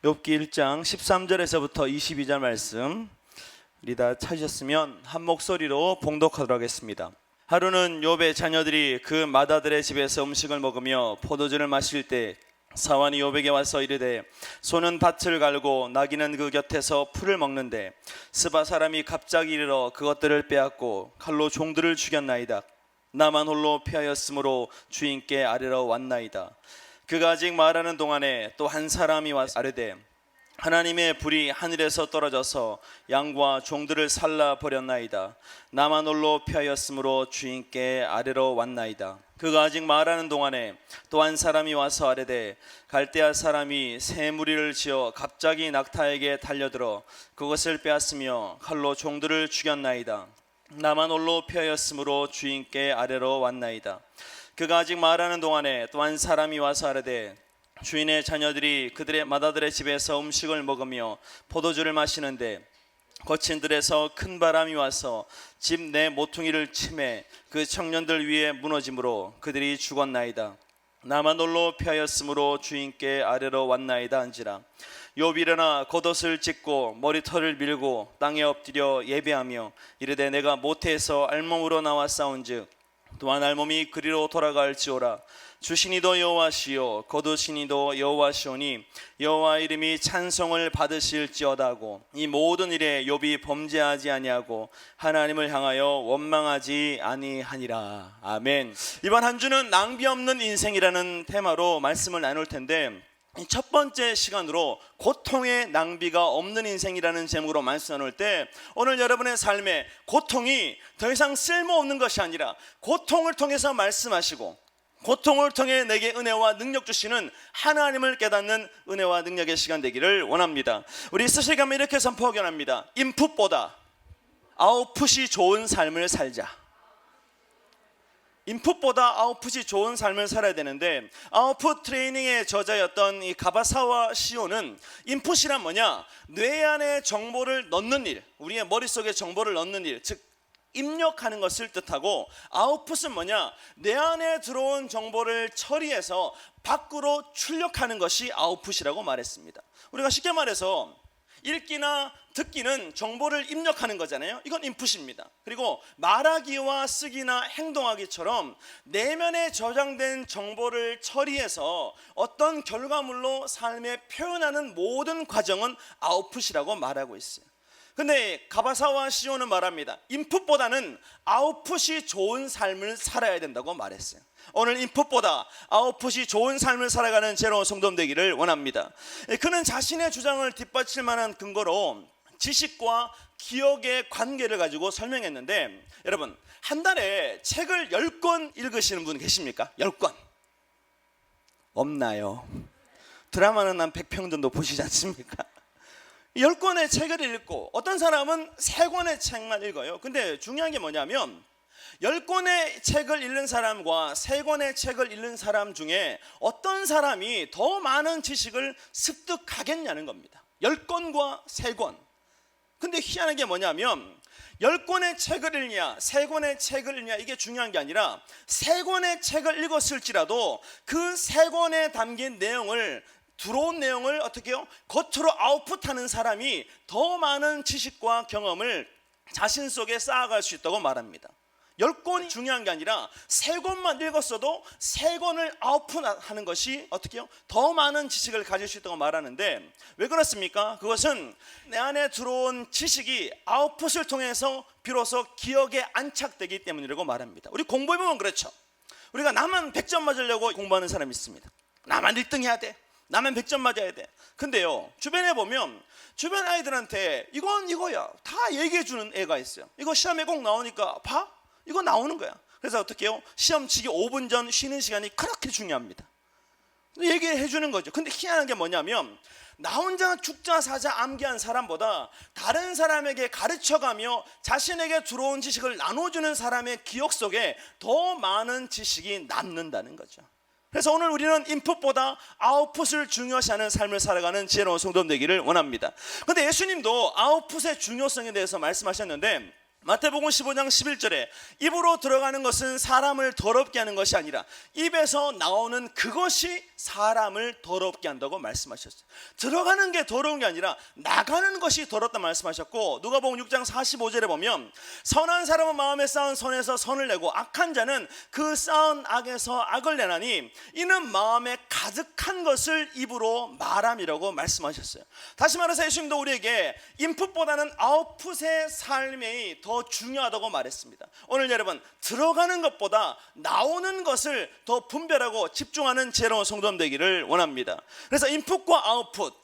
욥기 1장 13절에서부터 22절 말씀 우리 다 찾으셨으면 한 목소리로 봉독하도록 하겠습니다. 하루는 욥의 자녀들이 그 맏아들의 집에서 음식을 먹으며 포도주를 마실 때 사환이 욥에게 와서 이르되 소는 밭을 갈고 나귀는 그 곁에서 풀을 먹는데 스바 사람이 갑자기 이르러 그것들을 빼앗고 칼로 종들을 죽였나이다. 나만 홀로 피하였으므로 주인께 아뢰러 왔나이다. 그가 아직 말하는 동안에 또 한 사람이 와서 아뢰되 하나님의 불이 하늘에서 떨어져서 양과 종들을 살라 버렸나이다. 나만 홀로 피하였으므로 주인께 아뢰러 왔나이다. 그가 아직 말하는 동안에 또 한 사람이 와서 아뢰되 갈대아 사람이 새 무리를 지어 갑자기 낙타에게 달려들어 그것을 빼앗으며 칼로 종들을 죽였나이다. 나만 홀로 피하였으므로 주인께 아뢰러 왔나이다. 그가 아직 말하는 동안에 또 한 사람이 와서 아뢰되 주인의 자녀들이 그들의 맏아들의 집에서 음식을 먹으며 포도주를 마시는데 거친 들에서 큰 바람이 와서 집 내 모퉁이를 치매 그 청년들 위에 무너짐으로 그들이 죽었나이다. 나만 홀로 피하였으므로 주인께 아뢰러 왔나이다 한지라. 욥이 일어나 겉옷을 찢고 머리털을 밀고 땅에 엎드려 예배하며 이르되 내가 모태에서 알몸으로 나와 싸운즉 또한 알몸이 그리로 돌아갈지어라. 주신이도 여호와시요 거두신이도 여호와시오니 여호와 이름이 찬송을 받으실지어다고 이 모든 일에 욥이 범죄하지 아니하고 하나님을 향하여 원망하지 아니하니라. 아멘. 이번 한 주는 낭비 없는 인생이라는 테마로 말씀을 나눌 텐데 첫 번째 시간으로 고통의 낭비가 없는 인생이라는 제목으로 말씀 나눌 때 오늘 여러분의 삶에 고통이 더 이상 쓸모없는 것이 아니라 고통을 통해서 말씀하시고 고통을 통해 내게 은혜와 능력 주시는 하나님을 깨닫는 은혜와 능력의 시간 되기를 원합니다. 우리 스시감에 이렇게 선포하기 원합니다. 인풋보다 아웃풋이 좋은 삶을 살자. 인풋보다 아웃풋이 좋은 삶을 살아야 되는데 아웃풋 트레이닝의 저자였던 이 가바사와 시오는 인풋이란 뭐냐? 뇌 안에 정보를 넣는 일, 우리의 머릿속에 정보를 넣는 일, 즉 입력하는 것을 뜻하고 아웃풋은 뭐냐? 내 안에 들어온 정보를 처리해서 밖으로 출력하는 것이 아웃풋이라고 말했습니다. 우리가 쉽게 말해서 읽기나 듣기는 정보를 입력하는 거잖아요. 이건 인풋입니다. 그리고 말하기와 쓰기나 행동하기처럼 내면에 저장된 정보를 처리해서 어떤 결과물로 삶에 표현하는 모든 과정은 아웃풋이라고 말하고 있어요. 근데 가바사와 시오는 말합니다. 인풋보다는 아웃풋이 좋은 삶을 살아야 된다고 말했어요. 오늘 인풋보다 아웃풋이 좋은 삶을 살아가는 제로운 성도 되기를 원합니다. 그는 자신의 주장을 뒷받칠 만한 근거로 지식과 기억의 관계를 가지고 설명했는데 여러분 한 달에 책을 10권 읽으시는 분 계십니까? 10권 없나요? 드라마는 한 100편 정도 보시지 않습니까? 10권의 책을 읽고 어떤 사람은 3권의 책만 읽어요. 근데 중요한 게 뭐냐면 10권의 책을 읽는 사람과 3권의 책을 읽는 사람 중에 어떤 사람이 더 많은 지식을 습득하겠냐는 겁니다. 10권과 3권. 근데 희한한 게 뭐냐면 10권의 책을 읽냐 3권의 책을 읽냐 이게 중요한 게 아니라 3권의 책을 읽었을지라도 그 3권에 담긴 내용을 들어온 내용을 어떻게 해요? 겉으로 아웃풋하는 사람이 더 많은 지식과 경험을 자신 속에 쌓아갈 수 있다고 말합니다. 10권이 중요한 게 아니라 3권만 읽었어도 3권을 아웃풋하는 것이 어떻게 해요? 더 많은 지식을 가질 수 있다고 말하는데 왜 그렇습니까? 그것은 내 안에 들어온 지식이 아웃풋을 통해서 비로소 기억에 안착되기 때문이라고 말합니다. 우리 공부해보면 그렇죠. 우리가 나만 100점 맞으려고 공부하는 사람이 있습니다. 나만 1등 해야 돼. 나만 100점 맞아야 돼. 근데요 주변에 보면 주변 아이들한테 이건 이거야 다 얘기해 주는 애가 있어요. 이거 시험에 꼭 나오니까 봐? 이거 나오는 거야. 그래서 어떻게 해요? 시험 치기 5분 전 쉬는 시간이 그렇게 중요합니다. 얘기해 주는 거죠. 근데 희한한 게 뭐냐면 나 혼자 죽자 사자 암기한 사람보다 다른 사람에게 가르쳐가며 자신에게 들어온 지식을 나눠주는 사람의 기억 속에 더 많은 지식이 남는다는 거죠. 그래서 오늘 우리는 인풋보다 아웃풋을 중요시하는 삶을 살아가는 지혜로운 성도 되기를 원합니다. 그런데 예수님도 아웃풋의 중요성에 대해서 말씀하셨는데 마태복음 15장 11절에 입으로 들어가는 것은 사람을 더럽게 하는 것이 아니라 입에서 나오는 그것이 사람을 더럽게 한다고 말씀하셨어요. 들어가는 게 더러운 게 아니라 나가는 것이 더럽다 말씀하셨고, 누가복음 6장 45절에 보면 선한 사람은 마음에 쌓은 선에서 선을 내고 악한 자는 그 쌓은 악에서 악을 내나니 이는 마음에 가득한 것을 입으로 말함이라고 말씀하셨어요. 다시 말해서 예수님도 우리에게 인풋보다는 아웃풋의 삶이 더 중요하다고 말했습니다. 오늘 여러분, 들어가는 것보다 나오는 것을 더 분별하고 집중하는 지혜로운 성도 되기를 원합니다. 그래서 인풋과 아웃풋,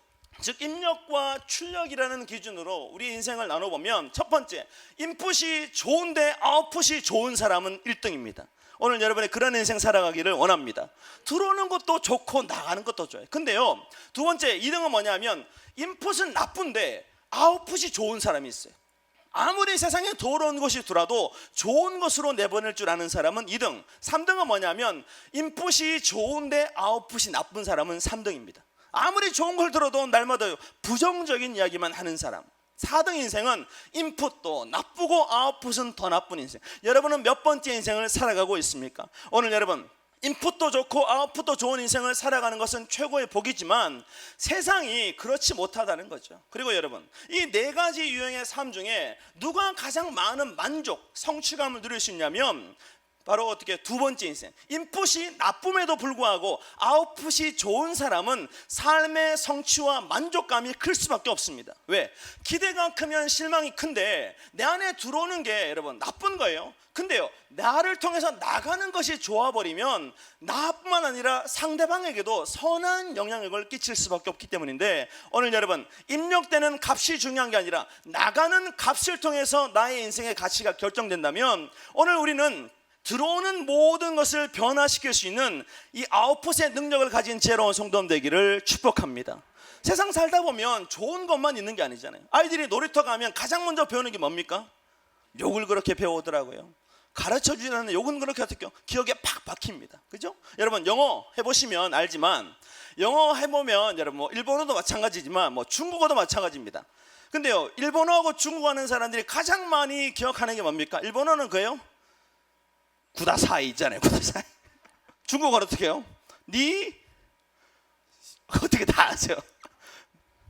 즉 입력과 출력이라는 기준으로 우리 인생을 나눠보면, 첫 번째, 인풋이 좋은데 아웃풋이 좋은 사람은 1등입니다. 오늘 여러분의 그런 인생 살아가기를 원합니다. 들어오는 것도 좋고 나가는 것도 좋아요. 근데요, 두 번째 2등은 뭐냐면 인풋은 나쁜데 아웃풋이 좋은 사람이 있어요. 아무리 세상에 더러운 것이 들어도 좋은 것으로 내보낼 줄 아는 사람은 2등. 3등은 뭐냐면 인풋이 좋은데 아웃풋이 나쁜 사람은 3등입니다. 아무리 좋은 걸 들어도 날마다 부정적인 이야기만 하는 사람. 4등 인생은 인풋도 나쁘고 아웃풋은 더 나쁜 인생. 여러분은 몇 번째 인생을 살아가고 있습니까? 오늘 여러분, 인풋도 좋고 아웃풋도 좋은 인생을 살아가는 것은 최고의 복이지만 세상이 그렇지 못하다는 거죠. 그리고 여러분, 이 4가지 유형의 삶 중에 누가 가장 많은 만족, 성취감을 누릴 수 있냐면 바로 어떻게 두 번째 인생, 인풋이 나쁨에도 불구하고 아웃풋이 좋은 사람은 삶의 성취와 만족감이 클 수밖에 없습니다. 왜? 기대가 크면 실망이 큰데 내 안에 들어오는 게 여러분 나쁜 거예요. 근데요, 나를 통해서 나가는 것이 좋아버리면 나뿐만 아니라 상대방에게도 선한 영향력을 끼칠 수밖에 없기 때문인데, 오늘 여러분, 입력되는 값이 중요한 게 아니라 나가는 값을 통해서 나의 인생의 가치가 결정된다면, 오늘 우리는 들어오는 모든 것을 변화시킬 수 있는 이 아웃풋의 능력을 가진 지혜로운 성도 되기를 축복합니다. 세상 살다 보면 좋은 것만 있는 게 아니잖아요. 아이들이 놀이터 가면 가장 먼저 배우는 게 뭡니까? 욕을 그렇게 배우더라고요. 가르쳐주지 않는 욕은 그렇게 어떻게 기억에 팍 박힙니다. 그죠? 여러분, 영어 해보시면 알지만, 영어 해보면 여러분 뭐 일본어도 마찬가지지만 뭐 중국어도 마찬가지입니다. 근데요, 일본어하고 중국어 하는 사람들이 가장 많이 기억하는 게 뭡니까? 일본어는 그예요? 구다사이 있잖아요. 구다사이. 중국어는 어떻게 해요? 니 어떻게 다 아세요?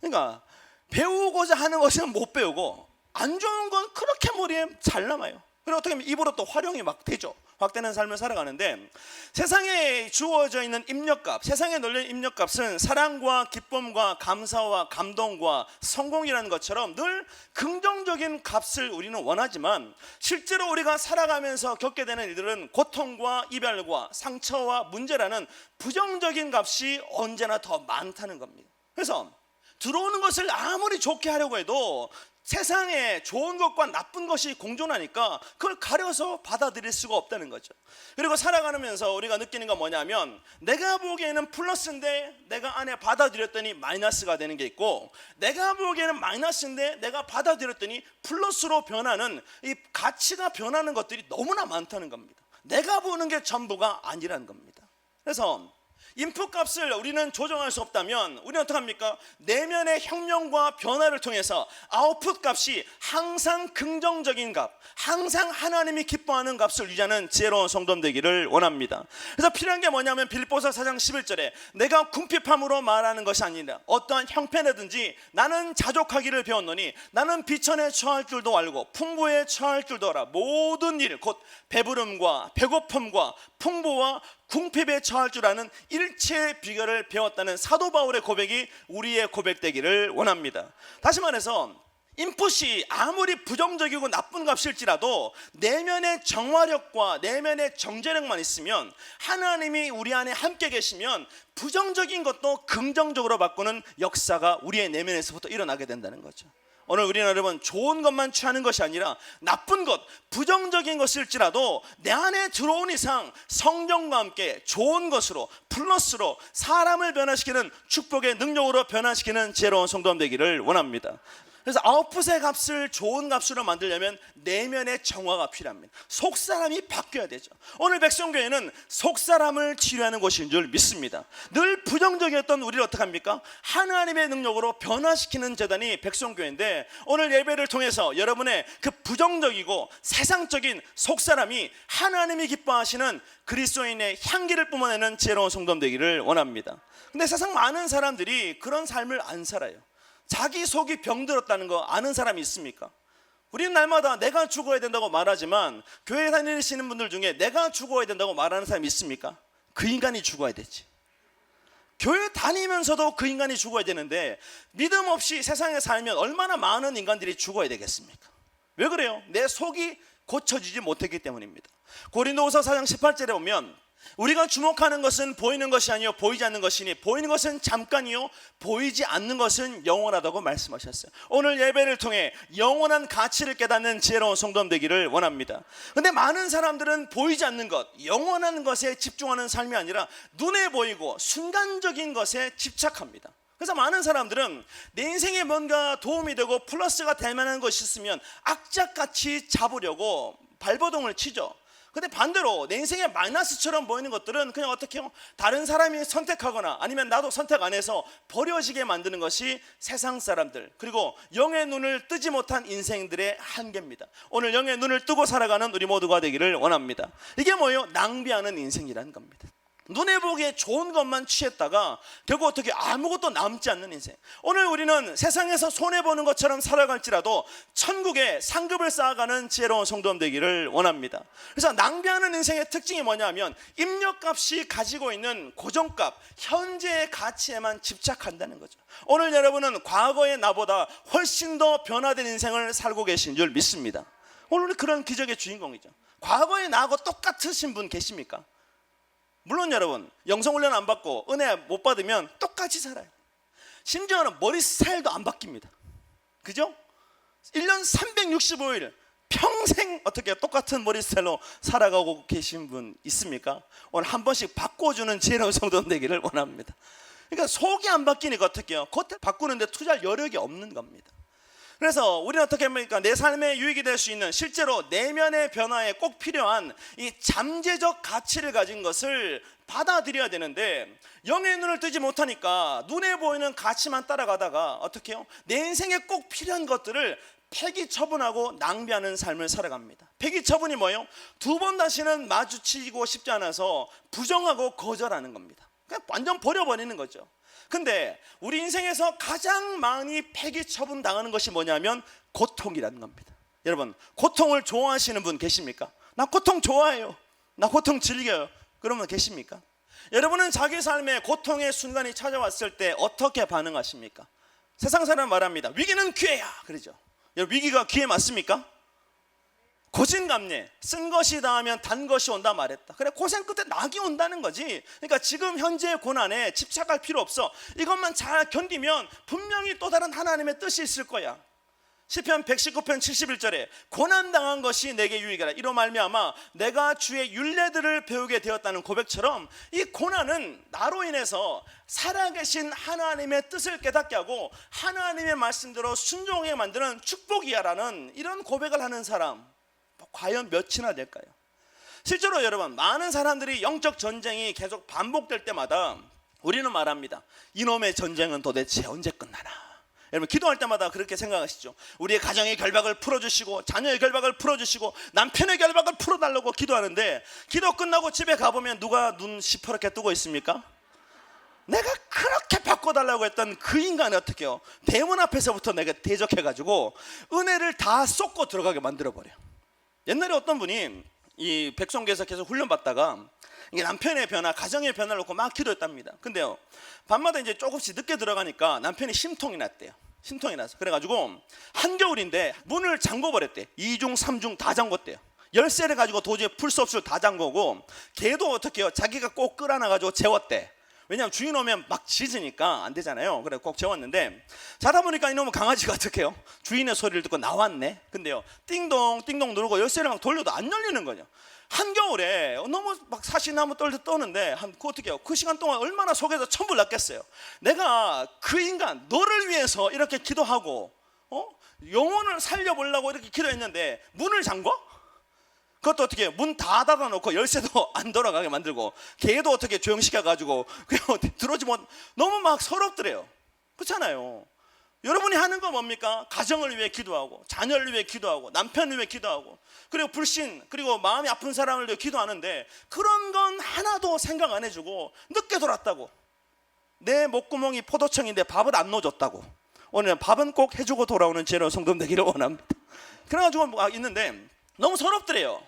그러니까 배우고자 하는 것은 못 배우고 안 좋은 건 그렇게 머리에 잘 남아요. 그리고 어떻게 보면 입으로 또 활용이 막 되죠. 확대는 삶을 살아가는데, 세상에 주어져 있는 입력값, 세상에 널린 입력값은 사랑과 기쁨과 감사와 감동과 성공이라는 것처럼 늘 긍정적인 값을 우리는 원하지만, 실제로 우리가 살아가면서 겪게 되는 일들은 고통과 이별과 상처와 문제라는 부정적인 값이 언제나 더 많다는 겁니다. 그래서 들어오는 것을 아무리 좋게 하려고 해도 세상에 좋은 것과 나쁜 것이 공존하니까 그걸 가려서 받아들일 수가 없다는 거죠. 그리고 살아가면서 우리가 느끼는 건 뭐냐면, 내가 보기에는 플러스인데 내가 안에 받아들였더니 마이너스가 되는 게 있고, 내가 보기에는 마이너스인데 내가 받아들였더니 플러스로 변하는, 이 가치가 변하는 것들이 너무나 많다는 겁니다. 내가 보는 게 전부가 아니라는 겁니다. 그래서 인풋 값을 우리는 조정할 수 없다면 우리는 어떻게 합니까? 내면의 혁명과 변화를 통해서 아웃풋 값이 항상 긍정적인 값, 항상 하나님이 기뻐하는 값을 유지하는 지혜로운 성도 되기를 원합니다. 그래서 필요한 게 뭐냐면 빌립보서 4장 11절에 내가 궁핍함으로 말하는 것이 아니라 어떠한 형편이든지 나는 자족하기를 배웠노니 나는 비천에 처할 줄도 알고 풍부에 처할 줄도 알아. 모든 일 곧 배부름과 배고픔과 풍부와 궁핍에 처할 줄 아는 일체의 비결을 배웠다는 사도 바울의 고백이 우리의 고백되기를 원합니다. 다시 말해서 인풋이 아무리 부정적이고 나쁜 값일지라도 내면의 정화력과 내면의 정제력만 있으면, 하나님이 우리 안에 함께 계시면 부정적인 것도 긍정적으로 바꾸는 역사가 우리의 내면에서부터 일어나게 된다는 거죠. 오늘 우리는 여러분, 좋은 것만 취하는 것이 아니라 나쁜 것, 부정적인 것일지라도 내 안에 들어온 이상 성령과 함께 좋은 것으로, 플러스로 사람을 변화시키는 축복의 능력으로 변화시키는 지혜로운 성도 되기를 원합니다. 그래서 아웃풋의 값을 좋은 값으로 만들려면 내면의 정화가 필요합니다. 속사람이 바뀌어야 되죠. 오늘 백성교회는 속사람을 치료하는 곳인 줄 믿습니다. 늘 부정적이었던 우리를 어떻게 합니까? 하나님의 능력으로 변화시키는 재단이 백성교회인데, 오늘 예배를 통해서 여러분의 그 부정적이고 세상적인 속사람이 하나님이 기뻐하시는 그리스도인의 향기를 뿜어내는 지혜로운 성도 되기를 원합니다. 근데 세상 많은 사람들이 그런 삶을 안 살아요. 자기 속이 병들었다는 거 아는 사람이 있습니까? 우리는 날마다 내가 죽어야 된다고 말하지만 교회 다니시는 분들 중에 내가 죽어야 된다고 말하는 사람이 있습니까? 그 인간이 죽어야 되지. 교회 다니면서도 그 인간이 죽어야 되는데 믿음 없이 세상에 살면 얼마나 많은 인간들이 죽어야 되겠습니까? 왜 그래요? 내 속이 고쳐지지 못했기 때문입니다. 고린도후서 4장 18절에 보면 우리가 주목하는 것은 보이는 것이 아니요 보이지 않는 것이니 보이는 것은 잠깐이요 보이지 않는 것은 영원하다고 말씀하셨어요. 오늘 예배를 통해 영원한 가치를 깨닫는 지혜로운 성도 되기를 원합니다. 근데 많은 사람들은 보이지 않는 것, 영원한 것에 집중하는 삶이 아니라 눈에 보이고 순간적인 것에 집착합니다. 그래서 많은 사람들은 내 인생에 뭔가 도움이 되고 플러스가 될 만한 것이 있으면 악착같이 잡으려고 발버둥을 치죠. 근데 반대로 내 인생에 마이너스처럼 보이는 것들은 그냥 어떻게 해요? 다른 사람이 선택하거나 아니면 나도 선택 안 해서 버려지게 만드는 것이 세상 사람들, 그리고 영의 눈을 뜨지 못한 인생들의 한계입니다. 오늘 영의 눈을 뜨고 살아가는 우리 모두가 되기를 원합니다. 이게 뭐예요? 낭비하는 인생이라는 겁니다. 눈에 보기에 좋은 것만 취했다가 결국 어떻게 아무것도 남지 않는 인생. 오늘 우리는 세상에서 손해보는 것처럼 살아갈지라도 천국에 상급을 쌓아가는 지혜로운 성도 되기를 원합니다. 그래서 낭비하는 인생의 특징이 뭐냐면 입력값이 가지고 있는 고정값, 현재의 가치에만 집착한다는 거죠. 오늘 여러분은 과거의 나보다 훨씬 더 변화된 인생을 살고 계신 줄 믿습니다. 오늘 그런 기적의 주인공이죠. 과거의 나하고 똑같으신 분 계십니까? 물론 여러분 영성훈련 안 받고 은혜 못 받으면 똑같이 살아요. 심지어는 머리 스타일도 안 바뀝니다. 그죠? 1년 365일 평생 어떻게 똑같은 머리 스타일로 살아가고 계신 분 있습니까? 오늘 한 번씩 바꿔주는 지혜로운 성도 되기를 원합니다. 그러니까 속이 안 바뀌니까 어떻게 해요? 겉에 바꾸는데 투자할 여력이 없는 겁니다. 그래서 우리는 어떻게 합니까? 내 삶에 유익이 될 수 있는 실제로 내면의 변화에 꼭 필요한 이 잠재적 가치를 가진 것을 받아들여야 되는데 영의 눈을 뜨지 못하니까 눈에 보이는 가치만 따라가다가 어떻게 해요? 내 인생에 꼭 필요한 것들을 폐기 처분하고 낭비하는 삶을 살아갑니다. 폐기 처분이 뭐예요? 두 번 다시는 마주치고 싶지 않아서 부정하고 거절하는 겁니다. 그냥 완전 버려버리는 거죠. 근데 우리 인생에서 가장 많이 폐기 처분 당하는 것이 뭐냐면 고통이라는 겁니다. 여러분 고통을 좋아하시는 분 계십니까? 나 고통 좋아해요, 나 고통 즐겨요, 그런 분 계십니까? 여러분은 자기 삶에 고통의 순간이 찾아왔을 때 어떻게 반응하십니까? 세상 사람 말합니다. 위기는 기회야 그러죠. 여러분 위기가 기회 맞습니까? 고진감래, 쓴 것이 닿으면 단 것이 온다 말했다. 그래 고생 끝에 낙이 온다는 거지. 그러니까 지금 현재의 고난에 집착할 필요 없어. 이것만 잘 견디면 분명히 또 다른 하나님의 뜻이 있을 거야. 시편 119편 71절에 고난당한 것이 내게 유익이라 이로 말미암아 내가 주의 율례들을 배우게 되었다는 고백처럼 이 고난은 나로 인해서 살아계신 하나님의 뜻을 깨닫게 하고 하나님의 말씀대로 순종하게 만드는 축복이야라는 이런 고백을 하는 사람 과연 몇이나 될까요? 실제로 여러분 많은 사람들이 영적 전쟁이 계속 반복될 때마다 우리는 말합니다. 이놈의 전쟁은 도대체 언제 끝나나? 여러분 기도할 때마다 그렇게 생각하시죠. 우리의 가정의 결박을 풀어주시고 자녀의 결박을 풀어주시고 남편의 결박을 풀어달라고 기도하는데 기도 끝나고 집에 가보면 누가 눈 시퍼렇게 뜨고 있습니까? 내가 그렇게 바꿔달라고 했던 그 인간이 어떻게 해요? 대문 앞에서부터 내가 대적해가지고 은혜를 다 쏟고 들어가게 만들어버려요. 옛날에 어떤 분이 이 백성교에서 계속 훈련받다가 이게 남편의 변화, 가정의 변화를 놓고 막 기도했답니다. 근데요 밤마다 이제 조금씩 늦게 들어가니까 남편이 심통이 났대요. 심통이 나서 그래가지고 한겨울인데 문을 잠궈버렸대. 2중 3중 다 잠궜대요. 열쇠를 가지고 도저히 풀 수 없을 다 잠그고 걔도 어떻게 해요? 자기가 꼭 끌어놔가지고 재웠대. 왜냐하면 주인 오면 막 짖으니까 안 되잖아요. 그래 꼭 재웠는데 자다 보니까 이놈의 강아지가 어떻게 해요? 주인의 소리를 듣고 나왔네. 근데요 띵동 띵동 누르고 열쇠를 막 돌려도 안 열리는 거죠. 한겨울에 너무 막 사시나무 떨듯 떠는데 그 어떻게 해요? 그 시간 동안 얼마나 속에서 천불 났겠어요. 내가 그 인간 너를 위해서 이렇게 기도하고 영혼을 살려보려고 이렇게 기도했는데 문을 잠궈? 그것도 어떻게 문 다 닫아놓고 열쇠도 안 돌아가게 만들고 개도 어떻게 조용시켜가지고 그냥 들어오지 못. 너무 막 서럽더래요. 그렇잖아요. 여러분이 하는 건 뭡니까? 가정을 위해 기도하고, 자녀를 위해 기도하고, 남편을 위해 기도하고, 그리고 불신, 그리고 마음이 아픈 사람을 위해 기도하는데 그런 건 하나도 생각 안 해주고 늦게 돌았다고, 내 목구멍이 포도청인데 밥을 안 넣어줬다고, 오늘은 밥은 꼭 해주고 돌아오는 지혜로운 성도 되기를 원합니다. 그래가지고 있는데 너무 서럽더래요.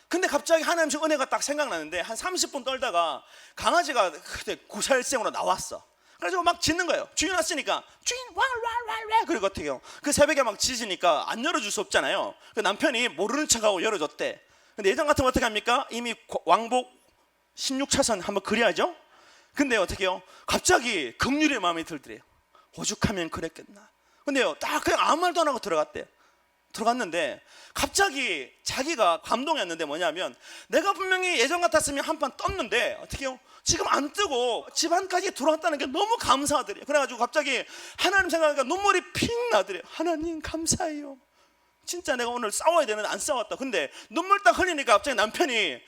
근데 갑자기 하나님의 은혜가 딱 생각나는데 한 30분 떨다가 강아지가 그때 구살생으로 나왔어. 그래서 막 짖는 거예요. 주인 왔으니까 주인 왈왈왈왈. 그리고 어떻게 해요? 그 새벽에 막 짖으니까 안 열어줄 수 없잖아요. 그 남편이 모르는 척하고 열어줬대. 근데 예전 같으면 어떻게 합니까? 이미 왕복 16차선 한번 그려야죠. 근데 어떻게 해요? 갑자기 긍휼의 마음이 들더래요. 오죽하면 그랬겠나. 근데요, 딱 그냥 아무 말도 안 하고 들어갔대요. 들어갔는데 갑자기 자기가 감동했는데 뭐냐면, 내가 분명히 예전 같았으면 한 판 떴는데 어떻게 해요? 지금 안 뜨고 집안까지 들어왔다는 게 너무 감사하더래요. 그래가지고 갑자기 하나님 생각하니까 눈물이 핑 나더래요. 하나님 감사해요. 진짜 내가 오늘 싸워야 되는데 안 싸웠다. 근데 눈물 딱 흘리니까 갑자기 남편이,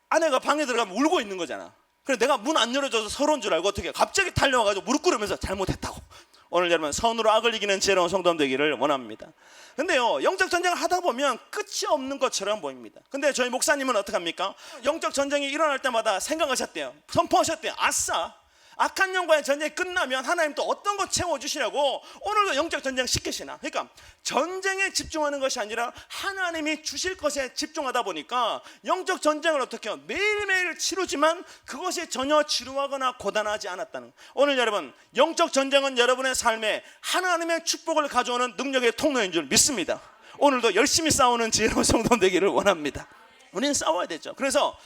아내가 방에 들어가면 울고 있는 거잖아. 그래 내가 문 안 열어줘서 서러운 줄 알고 어떻게 갑자기 달려와가지고 무릎 꿇으면서 잘못했다고. 오늘 여러분, 선으로 악을 이기는 지혜로운 성도 되기를 원합니다. 근데요, 영적 전쟁을 하다 보면 끝이 없는 것처럼 보입니다. 근데 저희 목사님은 어떻게 합니까? 영적 전쟁이 일어날 때마다 생각하셨대요. 선포하셨대요. 아싸, 악한 영과의 전쟁이 끝나면 하나님 또 어떤 거 채워주시라고 오늘도 영적 전쟁 시키시나. 그러니까 전쟁에 집중하는 것이 아니라 하나님이 주실 것에 집중하다 보니까 영적 전쟁을 어떻게 해요? 매일매일 치르지만 그것이 전혀 지루하거나 고단하지 않았다는. 오늘 여러분, 영적 전쟁은 여러분의 삶에 하나님의 축복을 가져오는 능력의 통로인 줄 믿습니다. 오늘도 열심히 싸우는 지혜로운 성도 되기를 원합니다. 우리는 싸워야 되죠. 그래서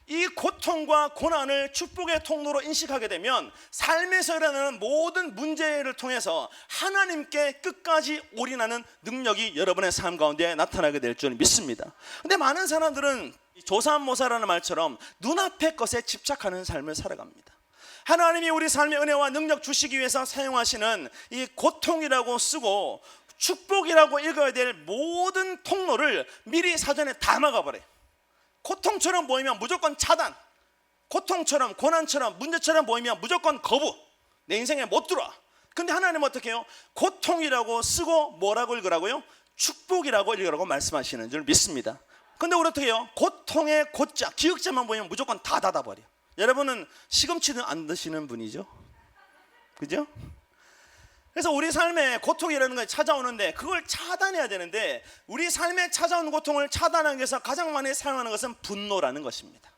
이 고통과 고난을 축복의 통로로 인식하게 되면 삶에서 일어나는 모든 문제를 통해서 하나님께 끝까지 올인하는 능력이 여러분의 삶 가운데 나타나게 될 줄 믿습니다. 근데 많은 사람들은 조삼모사라는 말처럼 눈앞의 것에 집착하는 삶을 살아갑니다. 하나님이 우리 삶의 은혜와 능력 주시기 위해서 사용하시는 이 고통이라고 쓰고 축복이라고 읽어야 될 모든 통로를 미리 사전에 다 막아버려요. 고통처럼 보이면 무조건 차단, 고통처럼 고난처럼 문제처럼 보이면 무조건 거부, 내 인생에 못 들어와. 근데 하나님은 어떻게 해요? 고통이라고 쓰고 뭐라고 읽으라고요? 축복이라고 읽으라고 말씀하시는 줄 믿습니다. 근데 우리 어떻게 해요? 고통의 고자, 기역자만 보이면 무조건 다 닫아버려. 여러분은 시금치는 안 드시는 분이죠? 그죠? 그래서 우리 삶에 고통이라는 것이 찾아오는데 그걸 차단해야 되는데, 우리 삶에 찾아오는 고통을 차단하기 위해서 가장 많이 사용하는 것은 분노라는 것입니다.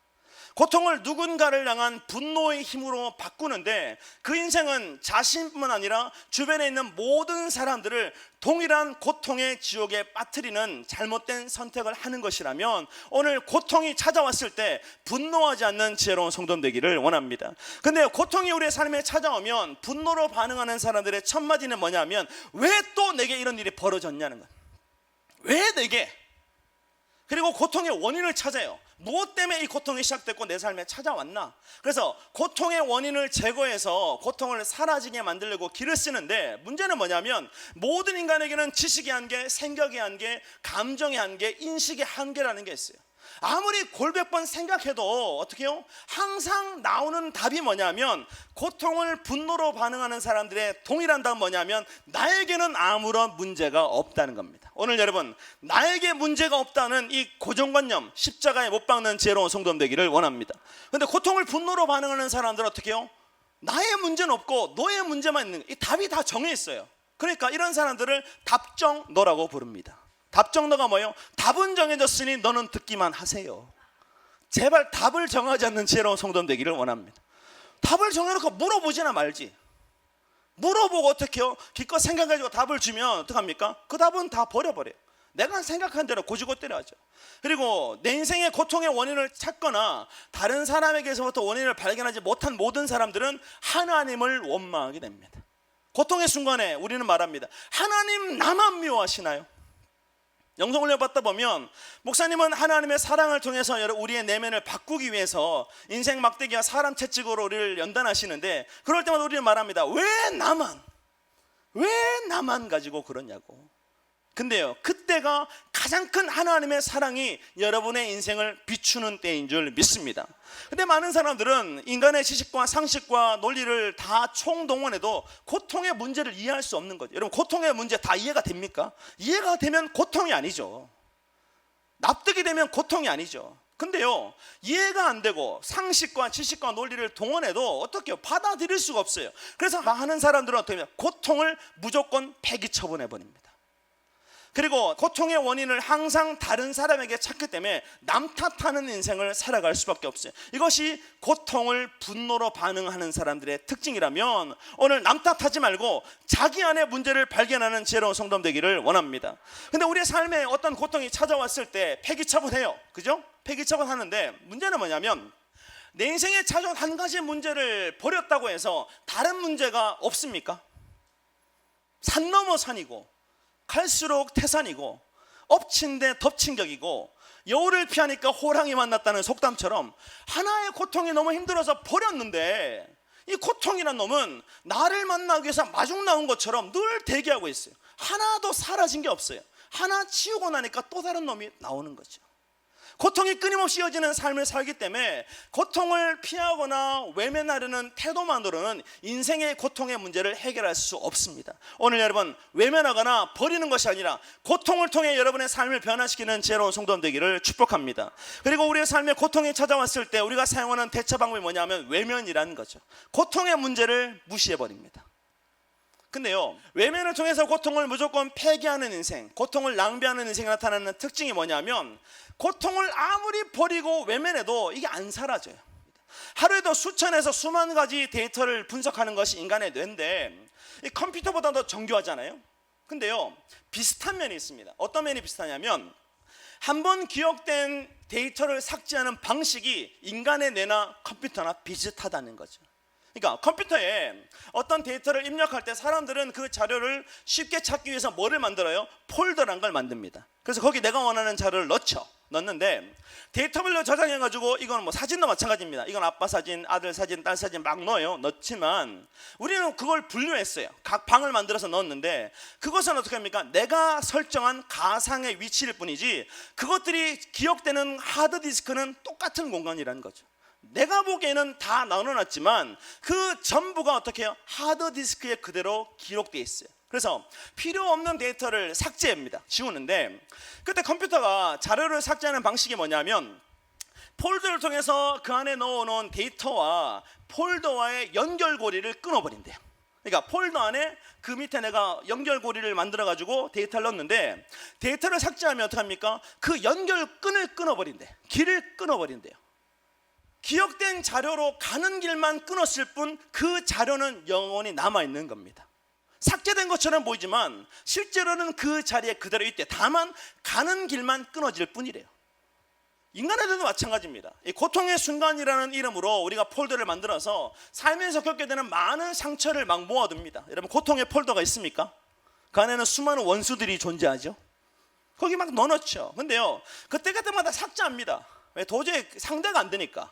고통을 누군가를 향한 분노의 힘으로 바꾸는데, 그 인생은 자신뿐만 아니라 주변에 있는 모든 사람들을 동일한 고통의 지옥에 빠뜨리는 잘못된 선택을 하는 것이라면, 오늘 고통이 찾아왔을 때 분노하지 않는 지혜로운 성도 되기를 원합니다. 근데 고통이 우리의 삶에 찾아오면 분노로 반응하는 사람들의 첫 마디는 뭐냐면, 왜 또 내게 이런 일이 벌어졌냐는 것. 왜 내게? 그리고 고통의 원인을 찾아요. 무엇 때문에 이 고통이 시작됐고 내 삶에 찾아왔나. 그래서 고통의 원인을 제거해서 고통을 사라지게 만들려고 길을 쓰는데, 문제는 뭐냐면 모든 인간에게는 지식의 한계, 생각의 한계, 감정의 한계, 인식의 한계라는 게 있어요. 아무리 골백 번 생각해도 어떻게 해요? 항상 나오는 답이 뭐냐면, 고통을 분노로 반응하는 사람들의 동일한 답은 뭐냐면, 나에게는 아무런 문제가 없다는 겁니다. 오늘 여러분, 나에게 문제가 없다는 이 고정관념, 십자가에 못 박는 지혜로운 성도 되기를 원합니다. 근데 고통을 분노로 반응하는 사람들은 어떻게 해요? 나의 문제는 없고 너의 문제만 있는, 이 답이 다 정해 있어요. 그러니까 이런 사람들을 답정너라고 부릅니다. 답정너가 뭐예요? 답은 정해졌으니 너는 듣기만 하세요. 제발 답을 정하지 않는 지혜로운 성도 되기를 원합니다. 답을 정해놓고 물어보지나 말지. 물어보고 어떻게 해요? 기껏 생각해가지고 답을 주면 어떡합니까? 그 답은 다 버려버려요. 내가 생각한 대로 고지고대로 하죠. 그리고 내 인생의 고통의 원인을 찾거나 다른 사람에게서부터 원인을 발견하지 못한 모든 사람들은 하나님을 원망하게 됩니다. 고통의 순간에 우리는 말합니다. 하나님 나만 미워하시나요? 영성훈련 받다 보면 목사님은 하나님의 사랑을 통해서 우리의 내면을 바꾸기 위해서 인생 막대기와 사람 채찍으로 우리를 연단하시는데, 그럴 때마다 우리는 말합니다. 왜 나만? 왜 나만 가지고 그러냐고. 근데요, 그때가 가장 큰 하나님의 사랑이 여러분의 인생을 비추는 때인 줄 믿습니다. 근데 많은 사람들은 인간의 지식과 상식과 논리를 다 총동원해도 고통의 문제를 이해할 수 없는 거죠. 여러분, 고통의 문제 다 이해가 됩니까? 이해가 되면 고통이 아니죠. 납득이 되면 고통이 아니죠. 근데요, 이해가 안 되고 상식과 지식과 논리를 동원해도 어떻게 받아들일 수가 없어요. 그래서 많은 사람들은 어떻게 하면 고통을 무조건 폐기 처분해버립니다. 그리고 고통의 원인을 항상 다른 사람에게 찾기 때문에 남 탓하는 인생을 살아갈 수밖에 없어요. 이것이 고통을 분노로 반응하는 사람들의 특징이라면 오늘 남 탓하지 말고 자기 안의 문제를 발견하는 지혜로운 성도 되기를 원합니다. 근데 우리의 삶에 어떤 고통이 찾아왔을 때 폐기처분해요. 그죠? 폐기처분하는데 문제는 뭐냐면 내 인생에 찾아온 한 가지 문제를 버렸다고 해서 다른 문제가 없습니까? 산 넘어 산이고 갈수록 태산이고 엎친 데 덮친 격이고 여우를 피하니까 호랑이 만났다는 속담처럼 하나의 고통이 너무 힘들어서 버렸는데 이 고통이란 놈은 나를 만나기 위해서 마중 나온 것처럼 늘 대기하고 있어요. 하나도 사라진 게 없어요. 하나 치우고 나니까 또 다른 놈이 나오는 거죠. 고통이 끊임없이 이어지는 삶을 살기 때문에 고통을 피하거나 외면하려는 태도만으로는 인생의 고통의 문제를 해결할 수 없습니다. 오늘 여러분, 외면하거나 버리는 것이 아니라 고통을 통해 여러분의 삶을 변화시키는 지혜로운 성도 되기를 축복합니다. 그리고 우리의 삶에 고통이 찾아왔을 때 우리가 사용하는 대처 방법이 뭐냐면 외면이라는 거죠. 고통의 문제를 무시해버립니다. 근데요, 외면을 통해서 고통을 무조건 폐기하는 인생, 고통을 낭비하는 인생이 나타나는 특징이 뭐냐면 고통을 아무리 버리고 외면해도 이게 안 사라져요. 하루에도 수천에서 수만 가지 데이터를 분석하는 것이 인간의 뇌인데 이 컴퓨터보다 더 정교하잖아요. 근데요, 비슷한 면이 있습니다. 어떤 면이 비슷하냐면 한번 기억된 데이터를 삭제하는 방식이 인간의 뇌나 컴퓨터나 비슷하다는 거죠. 그러니까 컴퓨터에 어떤 데이터를 입력할 때 사람들은 그 자료를 쉽게 찾기 위해서 뭐를 만들어요? 폴더라는 걸 만듭니다. 그래서 거기 내가 원하는 자료를 넣는데 데이터별로 저장해가지고 이건 뭐 사진도 마찬가지입니다. 이건 아빠 사진, 아들 사진, 딸 사진 막 넣지만 우리는 그걸 분류했어요. 각 방을 만들어서 넣었는데 그것은 어떻게 합니까? 내가 설정한 가상의 위치일 뿐이지 그것들이 기억되는 하드디스크는 똑같은 공간이라는 거죠. 내가 보기에는 다 나눠놨지만 그 전부가 어떻게 해요? 하드디스크에 그대로 기록되어 있어요. 그래서 필요 없는 데이터를 삭제합니다. 지우는데 그때 컴퓨터가 자료를 삭제하는 방식이 뭐냐면 폴더를 통해서 그 안에 넣어놓은 데이터와 폴더와의 연결고리를 끊어버린대요. 그러니까 폴더 안에 그 밑에 내가 연결고리를 만들어가지고 데이터를 넣었는데 데이터를 삭제하면 어떡합니까? 그 연결끈을 끊어버린대. 길을 끊어버린대요. 기억된 자료로 가는 길만 끊었을 뿐 그 자료는 영원히 남아있는 겁니다. 삭제된 것처럼 보이지만 실제로는 그 자리에 그대로 있대. 다만 가는 길만 끊어질 뿐이래요. 인간에게도 마찬가지입니다. 이 고통의 순간이라는 이름으로 우리가 폴더를 만들어서 살면서 겪게 되는 많은 상처를 막 모아둡니다. 여러분, 고통의 폴더가 있습니까? 그 안에는 수많은 원수들이 존재하죠. 거기 막 넣어놓죠. 근데요, 그때마다 삭제합니다. 왜? 도저히 상대가 안 되니까,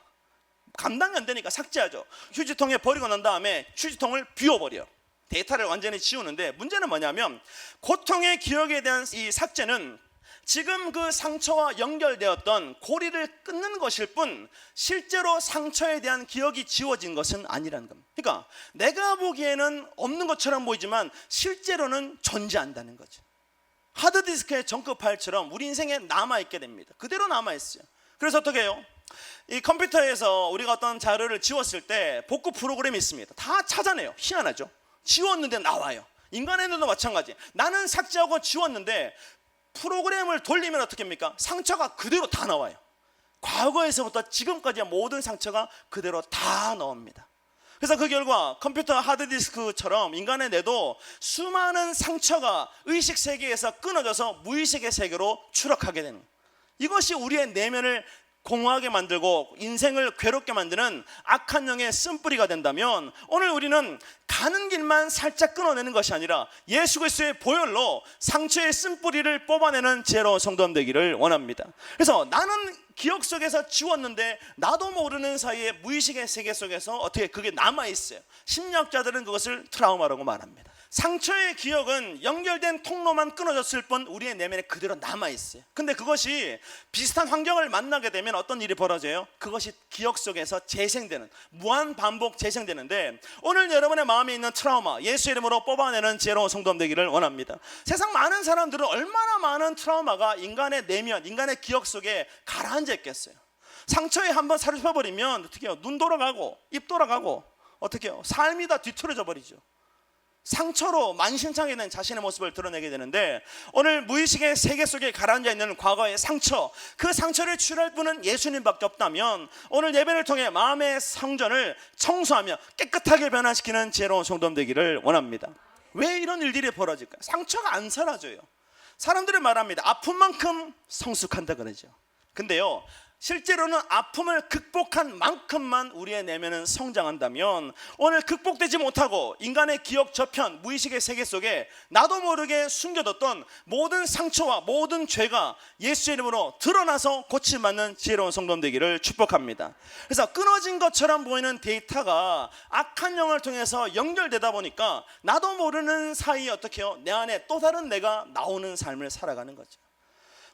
감당이 안 되니까 삭제하죠. 휴지통에 버리고 난 다음에 휴지통을 비워버려요. 데이터를 완전히 지우는데 문제는 뭐냐면 고통의 기억에 대한 이 삭제는 지금 그 상처와 연결되었던 고리를 끊는 것일 뿐 실제로 상처에 대한 기억이 지워진 것은 아니라는 겁니다. 그러니까 내가 보기에는 없는 것처럼 보이지만 실제로는 존재한다는 거죠. 하드디스크의 정크 파일처럼 우리 인생에 남아있게 됩니다. 그대로 남아있어요. 그래서 어떻게 해요? 이 컴퓨터에서 우리가 어떤 자료를 지웠을 때 복구 프로그램이 있습니다. 다 찾아내요. 희한하죠. 지웠는데 나와요. 인간에도 마찬가지. 나는 삭제하고 지웠는데 프로그램을 돌리면 어떻게 합니까? 상처가 그대로 다 나와요. 과거에서부터 지금까지의 모든 상처가 그대로 다 나옵니다. 그래서 그 결과 컴퓨터 하드디스크처럼 인간의 뇌도 수많은 상처가 의식 세계에서 끊어져서 무의식의 세계로 추락하게 되는, 이것이 우리의 내면을 공허하게 만들고 인생을 괴롭게 만드는 악한 영의 쓴뿌리가 된다면 오늘 우리는 가는 길만 살짝 끊어내는 것이 아니라 예수 그리스도의 보혈로 상처의 쓴뿌리를 뽑아내는 지혜로운 성도 되기를 원합니다. 그래서 나는 기억 속에서 지웠는데 나도 모르는 사이에 무의식의 세계 속에서 어떻게 그게 남아있어요. 심리학자들은 그것을 트라우마라고 말합니다. 상처의 기억은 연결된 통로만 끊어졌을 뿐 우리의 내면에 그대로 남아있어요. 근데 그것이 비슷한 환경을 만나게 되면 어떤 일이 벌어져요? 그것이 기억 속에서 재생되는, 무한 반복 재생되는데, 오늘 여러분의 마음에 있는 트라우마 예수 이름으로 뽑아내는 지혜로운 성도 되기를 원합니다. 세상 많은 사람들은 얼마나 많은 트라우마가 인간의 내면, 인간의 기억 속에 가라앉아 있겠어요. 상처에 한번 사로잡혀버리면 어떻게 해요? 눈 돌아가고 입 돌아가고 어떻게 해요? 삶이 다 뒤틀어져 버리죠. 상처로 만신창이 된 자신의 모습을 드러내게 되는데, 오늘 무의식의 세계 속에 가라앉아 있는 과거의 상처, 그 상처를 치유할 분은 예수님밖에 없다면 오늘 예배를 통해 마음의 성전을 청소하며 깨끗하게 변화시키는 지혜로운 성도 되기를 원합니다. 왜 이런 일들이 벌어질까요? 상처가 안 사라져요. 사람들은 말합니다. 아픈 만큼 성숙한다 그러죠. 근데요, 실제로는 아픔을 극복한 만큼만 우리의 내면은 성장한다면, 오늘 극복되지 못하고 인간의 기억 저편, 무의식의 세계 속에 나도 모르게 숨겨뒀던 모든 상처와 모든 죄가 예수 이름으로 드러나서 고침받는 지혜로운 성도 되기를 축복합니다. 그래서 끊어진 것처럼 보이는 데이터가 악한 영을 통해서 연결되다 보니까 나도 모르는 사이에 어떻게 해요? 내 안에 또 다른 내가 나오는 삶을 살아가는 거죠.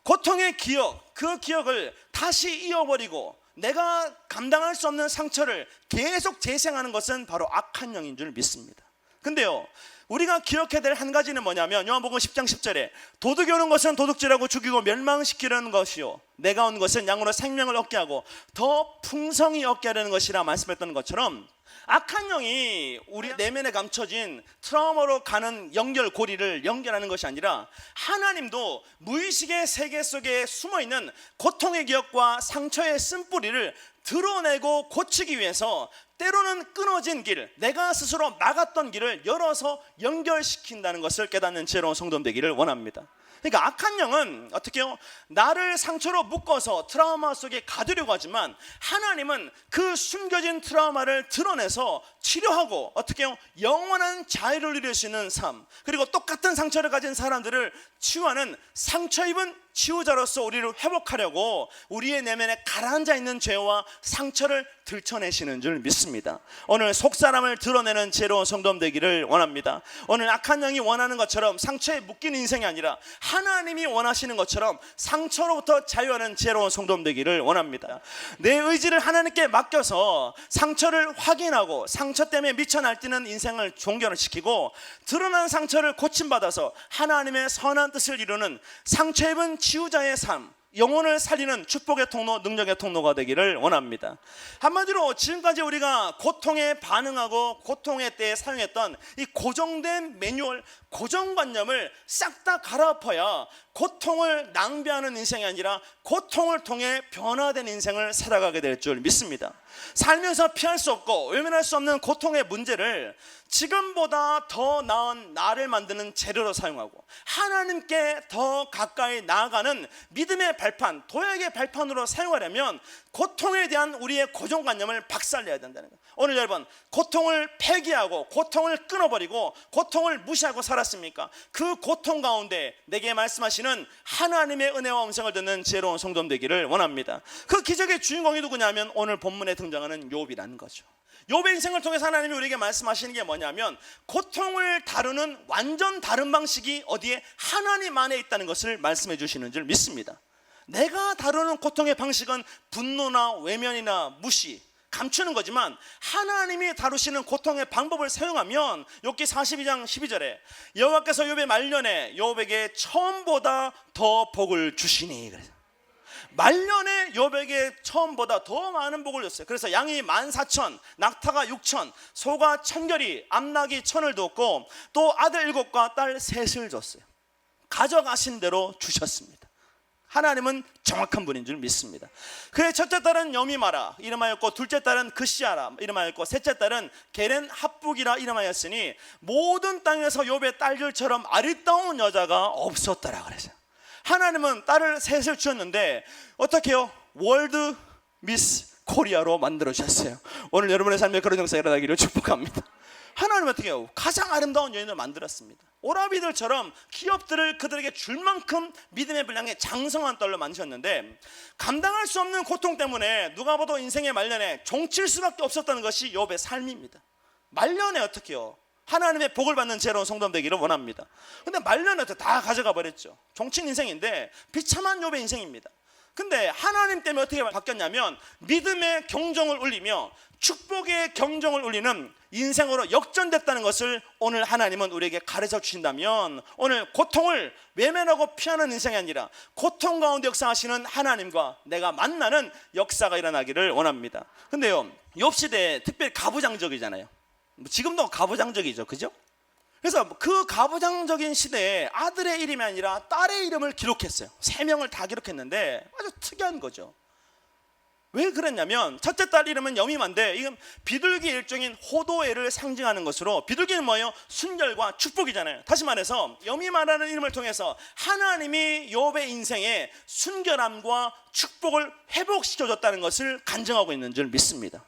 고통의 기억, 그 기억을 다시 이어버리고 내가 감당할 수 없는 상처를 계속 재생하는 것은 바로 악한 영인 줄 믿습니다. 근데요, 우리가 기억해야 될 한 가지는 뭐냐면, 요한복음 10장 10절에 도둑이 오는 것은 도둑질하고 죽이고 멸망시키려는 것이요 내가 온 것은 양으로 생명을 얻게 하고 더 풍성히 얻게 하려는 것이라 말씀했던 것처럼, 악한 영이 우리 내면에 감춰진 트라우마로 가는 연결고리를 연결하는 것이 아니라, 하나님도 무의식의 세계 속에 숨어있는 고통의 기억과 상처의 쓴뿌리를 드러내고 고치기 위해서 때로는 끊어진 길, 내가 스스로 막았던 길을 열어서 연결시킨다는 것을 깨닫는 지혜로운 성도 되기를 원합니다. 그러니까 악한 영은 어떻게 해요? 나를 상처로 묶어서 트라우마 속에 가두려고 하지만, 하나님은 그 숨겨진 트라우마를 드러내서 치료하고 어떻게 해요? 영원한 자유를 누릴 수 있는 삶, 그리고 똑같은 상처를 가진 사람들을 치유하는 상처 입은 치유자로서 우리를 회복하려고 우리의 내면에 가라앉아 있는 죄와 상처를 들춰내시는 줄 믿습니다. 오늘 속사람을 드러내는 지혜로운 성도 되기를 원합니다. 오늘 악한 영이 원하는 것처럼 상처에 묶인 인생이 아니라, 하나님이 원하시는 것처럼 상처로부터 자유하는 지혜로운 성도 되기를 원합니다. 내 의지를 하나님께 맡겨서 상처를 확인하고 상처 때문에 미쳐 날뛰는 인생을 종결시키고, 드러난 상처를 고침받아서 하나님의 선한 뜻을 이루는 상처 입은 치유자의 삶, 영혼을 살리는 축복의 통로, 능력의 통로가 되기를 원합니다. 한마디로 지금까지 우리가 고통에 반응하고 고통의 때에 사용했던 이 고정된 매뉴얼, 고정관념을 싹 다 갈아엎어야 고통을 낭비하는 인생이 아니라 고통을 통해 변화된 인생을 살아가게 될 줄 믿습니다. 살면서 피할 수 없고 외면할 수 없는 고통의 문제를 지금보다 더 나은 나를 만드는 재료로 사용하고, 하나님께 더 가까이 나아가는 믿음의 발판, 도약의 발판으로 사용하려면 고통에 대한 우리의 고정관념을 박살내야 된다는 거예요. 오늘 여러분, 고통을 폐기하고 고통을 끊어버리고 고통을 무시하고 살았습니까? 그 고통 가운데 내게 말씀하시는 하나님의 은혜와 음성을 듣는 지혜로운 성도 되기를 원합니다. 그 기적의 주인공이 누구냐면 오늘 본문에 등장하는 욥이라는 거죠. 욥의 인생을 통해서 하나님이 우리에게 말씀하시는 게 뭐냐면, 고통을 다루는 완전 다른 방식이 어디에? 하나님 안에 있다는 것을 말씀해 주시는 줄 믿습니다. 내가 다루는 고통의 방식은 분노나 외면이나 무시, 감추는 거지만, 하나님이 다루시는 고통의 방법을 사용하면 욥기 42장 12절에 여호와께서 욥의 말년에 욥에게 처음보다 더 복을 주시니, 그래서 말년에 욥에게 처음보다 더 많은 복을 줬어요. 그래서 양이 14,000, 낙타가 6,000, 소가 1,000결이, 암낙이 1,000을 줬고 또 아들 7과 딸 3을 줬어요. 가져가신 대로 주셨습니다. 하나님은 정확한 분인 줄 믿습니다. 그의 첫째 딸은 여미마라 이름하였고, 둘째 딸은 그시아라 이름하였고, 셋째 딸은 게렌 합북이라 이름하였으니 모든 땅에서 욥의 딸들처럼 아리따운 여자가 없었더라 그래서 하나님은 딸을 셋을 주었는데 어떻게 해요? 월드 미스 코리아로 만들어 주셨어요. 오늘 여러분의 삶에 그런 역사가 일어나기를 축복합니다. 하나님은 어떻게 해요? 가장 아름다운 여인을 만들었습니다. 오라비들처럼 기업들을 그들에게 줄 만큼 믿음의 분량의 장성한 딸로 만드셨는데, 감당할 수 없는 고통 때문에 누가 봐도 인생의 말년에 종칠 수밖에 없었다는 것이 욥의 삶입니다. 말년에 어떻게 해요? 하나님의 복을 받는 지혜로운 성도 되기를 원합니다. 근데 말년에 다 가져가 버렸죠. 종친 인생인데 비참한 욥의 인생입니다. 근데 하나님 때문에 어떻게 바뀌었냐면 믿음의 경종을 울리며 축복의 경종을 울리는 인생으로 역전됐다는 것을 오늘 하나님은 우리에게 가르쳐 주신다면, 오늘 고통을 외면하고 피하는 인생이 아니라 고통 가운데 역사하시는 하나님과 내가 만나는 역사가 일어나기를 원합니다. 근데요, 욥 시대에 특별히 가부장적이잖아요. 지금도 가부장적이죠, 그죠? 그래서 그 가부장적인 시대에 아들의 이름이 아니라 딸의 이름을 기록했어요. 3명을 다 기록했는데 아주 특이한 거죠. 왜 그랬냐면 첫째 딸 이름은 여미만데 이건 비둘기의 일종인 호도애를 상징하는 것으로, 비둘기는 뭐예요? 순결과 축복이잖아요. 다시 말해서 여미마라는 이름을 통해서 하나님이 욥의 인생에 순결함과 축복을 회복시켜줬다는 것을 간증하고 있는 줄 믿습니다.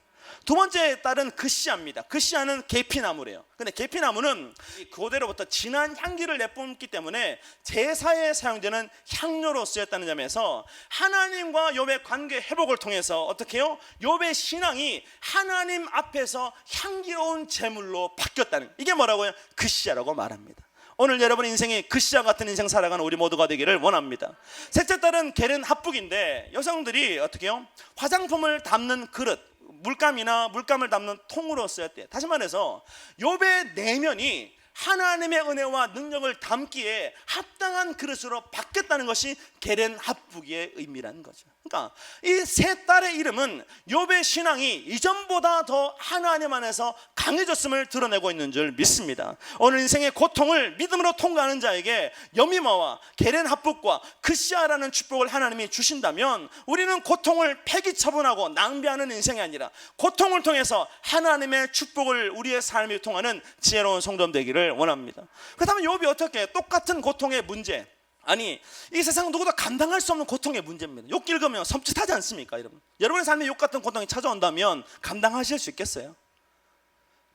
두 번째 딸은 그시아입니다. 그시아는 계피나무래요. 근데 계피나무는 그대로부터 진한 향기를 내뿜기 때문에 제사에 사용되는 향료로 쓰였다는 점에서 하나님과 욥의 관계 회복을 통해서 어떻게 해요? 욥의 신앙이 하나님 앞에서 향기로운 제물로 바뀌었다는, 이게 뭐라고요? 그시아라고 말합니다. 오늘 여러분 인생이 그시아 같은 인생 살아가는 우리 모두가 되기를 원합니다. 셋째 딸은 게른 합북인데 여성들이 어떻게 해요? 화장품을 담는 그릇, 물감을 담는 통으로 쓰였대요. 다시 말해서 욥의 내면이 하나님의 은혜와 능력을 담기에 합당한 그릇으로 바뀌었다는 것이 게렌 합북의 의미라는 거죠. 그러니까 이 세 딸의 이름은 욥의 신앙이 이전보다 더 하나님 안에서 강해졌음을 드러내고 있는 줄 믿습니다. 오늘 인생의 고통을 믿음으로 통과하는 자에게 여미마와 게렌 합북과 그시아라는 축복을 하나님이 주신다면 우리는 고통을 폐기처분하고 낭비하는 인생이 아니라 고통을 통해서 하나님의 축복을 우리의 삶에 통하는 지혜로운 성도 되기를 원합니다. 그렇다면 욥이 어떻게 똑같은 고통의 문제, 아니 이 세상 누구도 감당할 수 없는 고통의 문제입니다. 욥기 읽으면 섬찟하지 않습니까? 여러분의 삶에 욥 같은 고통이 찾아온다면 감당하실 수 있겠어요?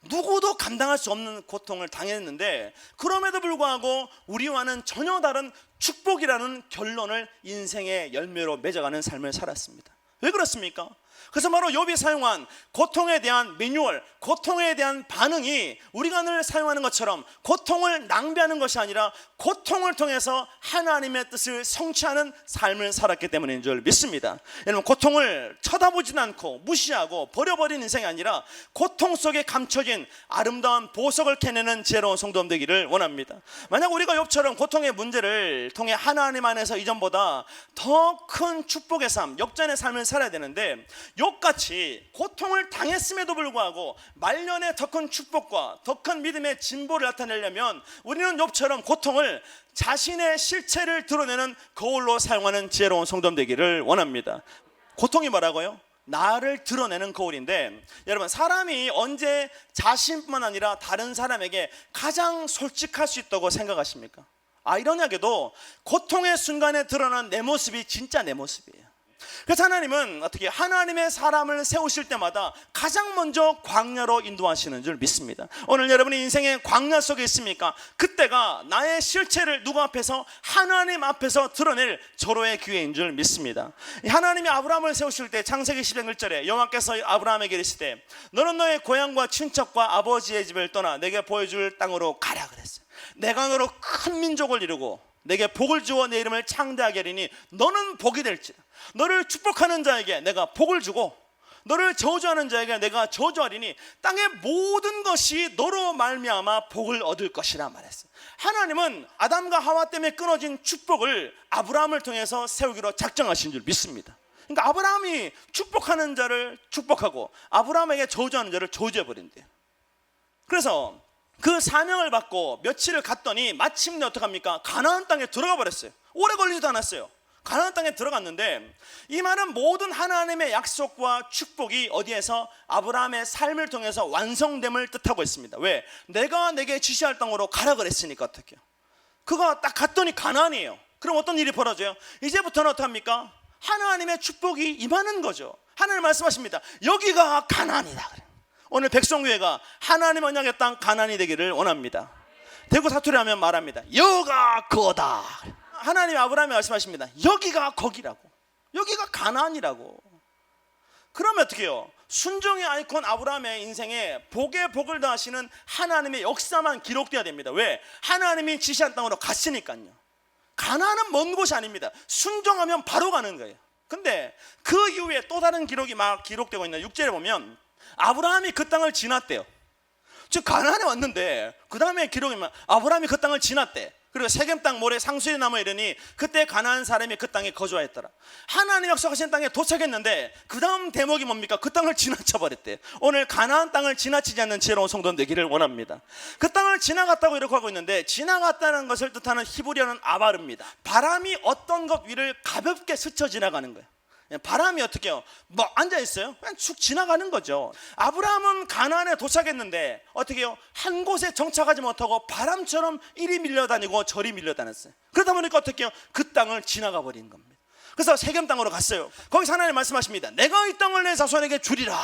누구도 감당할 수 없는 고통을 당했는데 그럼에도 불구하고 우리와는 전혀 다른 축복이라는 결론을 인생의 열매로 맺어가는 삶을 살았습니다. 왜 그렇습니까? 그래서 바로 욥이 사용한 고통에 대한 매뉴얼, 고통에 대한 반응이 우리가 늘 사용하는 것처럼 고통을 낭비하는 것이 아니라 고통을 통해서 하나님의 뜻을 성취하는 삶을 살았기 때문인 줄 믿습니다. 여러분, 고통을 쳐다보지도 않고 무시하고 버려버린 인생이 아니라 고통 속에 감춰진 아름다운 보석을 캐내는 지혜로운 성도 되기를 원합니다. 만약 우리가 욥처럼 고통의 문제를 통해 하나님 안에서 이전보다 더 큰 축복의 삶, 역전의 삶을 살아야 되는데 욥같이 고통을 당했음에도 불구하고 말년에 더 큰 축복과 더 큰 믿음의 진보를 나타내려면 우리는 욥처럼 고통을 자신의 실체를 드러내는 거울로 사용하는 지혜로운 성도 되기를 원합니다. 고통이 뭐라고요? 나를 드러내는 거울인데, 여러분, 사람이 언제 자신뿐만 아니라 다른 사람에게 가장 솔직할 수 있다고 생각하십니까? 아이러니하게도 고통의 순간에 드러난 내 모습이 진짜 내 모습이에요. 그래서 하나님은 어떻게 하나님의 사람을 세우실 때마다 가장 먼저 광야로 인도하시는 줄 믿습니다. 오늘 여러분이 인생의 광야 속에 있습니까? 그때가 나의 실체를 누구 앞에서? 하나님 앞에서 드러낼 절호의 기회인 줄 믿습니다. 하나님이 아브라함을 세우실 때 창세기 10장 1절에 여호와께서 아브라함에게 이르시되 너는 너의 고향과 친척과 아버지의 집을 떠나 내게 보여줄 땅으로 가라 그랬어요. 내가 너로 큰 민족을 이루고 내게 복을 주어 내 이름을 창대하게 하리니 너는 복이 될지라. 너를 축복하는 자에게 내가 복을 주고 너를 저주하는 자에게 내가 저주하리니 땅의 모든 것이 너로 말미암아 복을 얻을 것이라 말했어요. 하나님은 아담과 하와 때문에 끊어진 축복을 아브라함을 통해서 세우기로 작정하신 줄 믿습니다. 그러니까 아브라함이 축복하는 자를 축복하고 아브라함에게 저주하는 자를 저주해버린대요. 그래서 그 사명을 받고 며칠을 갔더니 마침내 어떡합니까? 가나안 땅에 들어가 버렸어요. 오래 걸리지도 않았어요. 가나안 땅에 들어갔는데 이 말은 모든 하나님의 약속과 축복이 어디에서? 아브라함의 삶을 통해서 완성됨을 뜻하고 있습니다. 왜? 내가 내게 지시할 땅으로 가라 그랬으니까. 어떡해요? 그가 딱 갔더니 가나안이에요. 그럼 어떤 일이 벌어져요? 이제부터는 어떡합니까? 하나님의 축복이 임하는 거죠. 하나님 말씀하십니다. 여기가 가나안이다. 오늘 백성교회가 하나님 언약의 땅 가나안이 되기를 원합니다. 대구 사투리 하면 말합니다. 여가 거다. 하나님이 아브라함이 말씀하십니다. 여기가 거기라고, 여기가 가나안이라고. 그러면 어떻게 해요? 순종의 아이콘 아브라함의 인생에 복에 복을 더하시는 하나님의 역사만 기록되어야 됩니다. 왜? 하나님이 지시한 땅으로 갔으니까요. 가나안은 먼 곳이 아닙니다. 순종하면 바로 가는 거예요. 근데 그 이후에 또 다른 기록이 막 기록되고 있는 6절에 보면 아브라함이 그 땅을 지났대요. 즉 가나안에 왔는데 그 다음에 기록이 막 아브라함이 그 땅을 지났대. 그리고 세겜 땅 모래 상수리 나무 이르니 그때 가나안 사람이 그 땅에 거주하였더라. 하나님 약속하신 땅에 도착했는데 그 다음 대목이 뭡니까? 그 땅을 지나쳐 버렸대. 오늘 가나안 땅을 지나치지 않는 지혜로운 성도 되기를 원합니다. 그 땅을 지나갔다고 이렇게 하고 있는데, 지나갔다는 것을 뜻하는 히브리어는 아바르입니다. 바람이 어떤 것 위를 가볍게 스쳐 지나가는 거예요. 바람이 어떻게 해요? 뭐 앉아있어요? 그냥 축 지나가는 거죠. 아브라함은 가나안에 도착했는데 어떻게 해요? 한 곳에 정착하지 못하고 바람처럼 이리 밀려다니고 저리 밀려다녔어요. 그러다 보니까 어떻게 해요? 그 땅을 지나가 버린 겁니다. 그래서 세겜 땅으로 갔어요. 거기서 하나님 말씀하십니다. 내가 이 땅을 내 자손에게 주리라.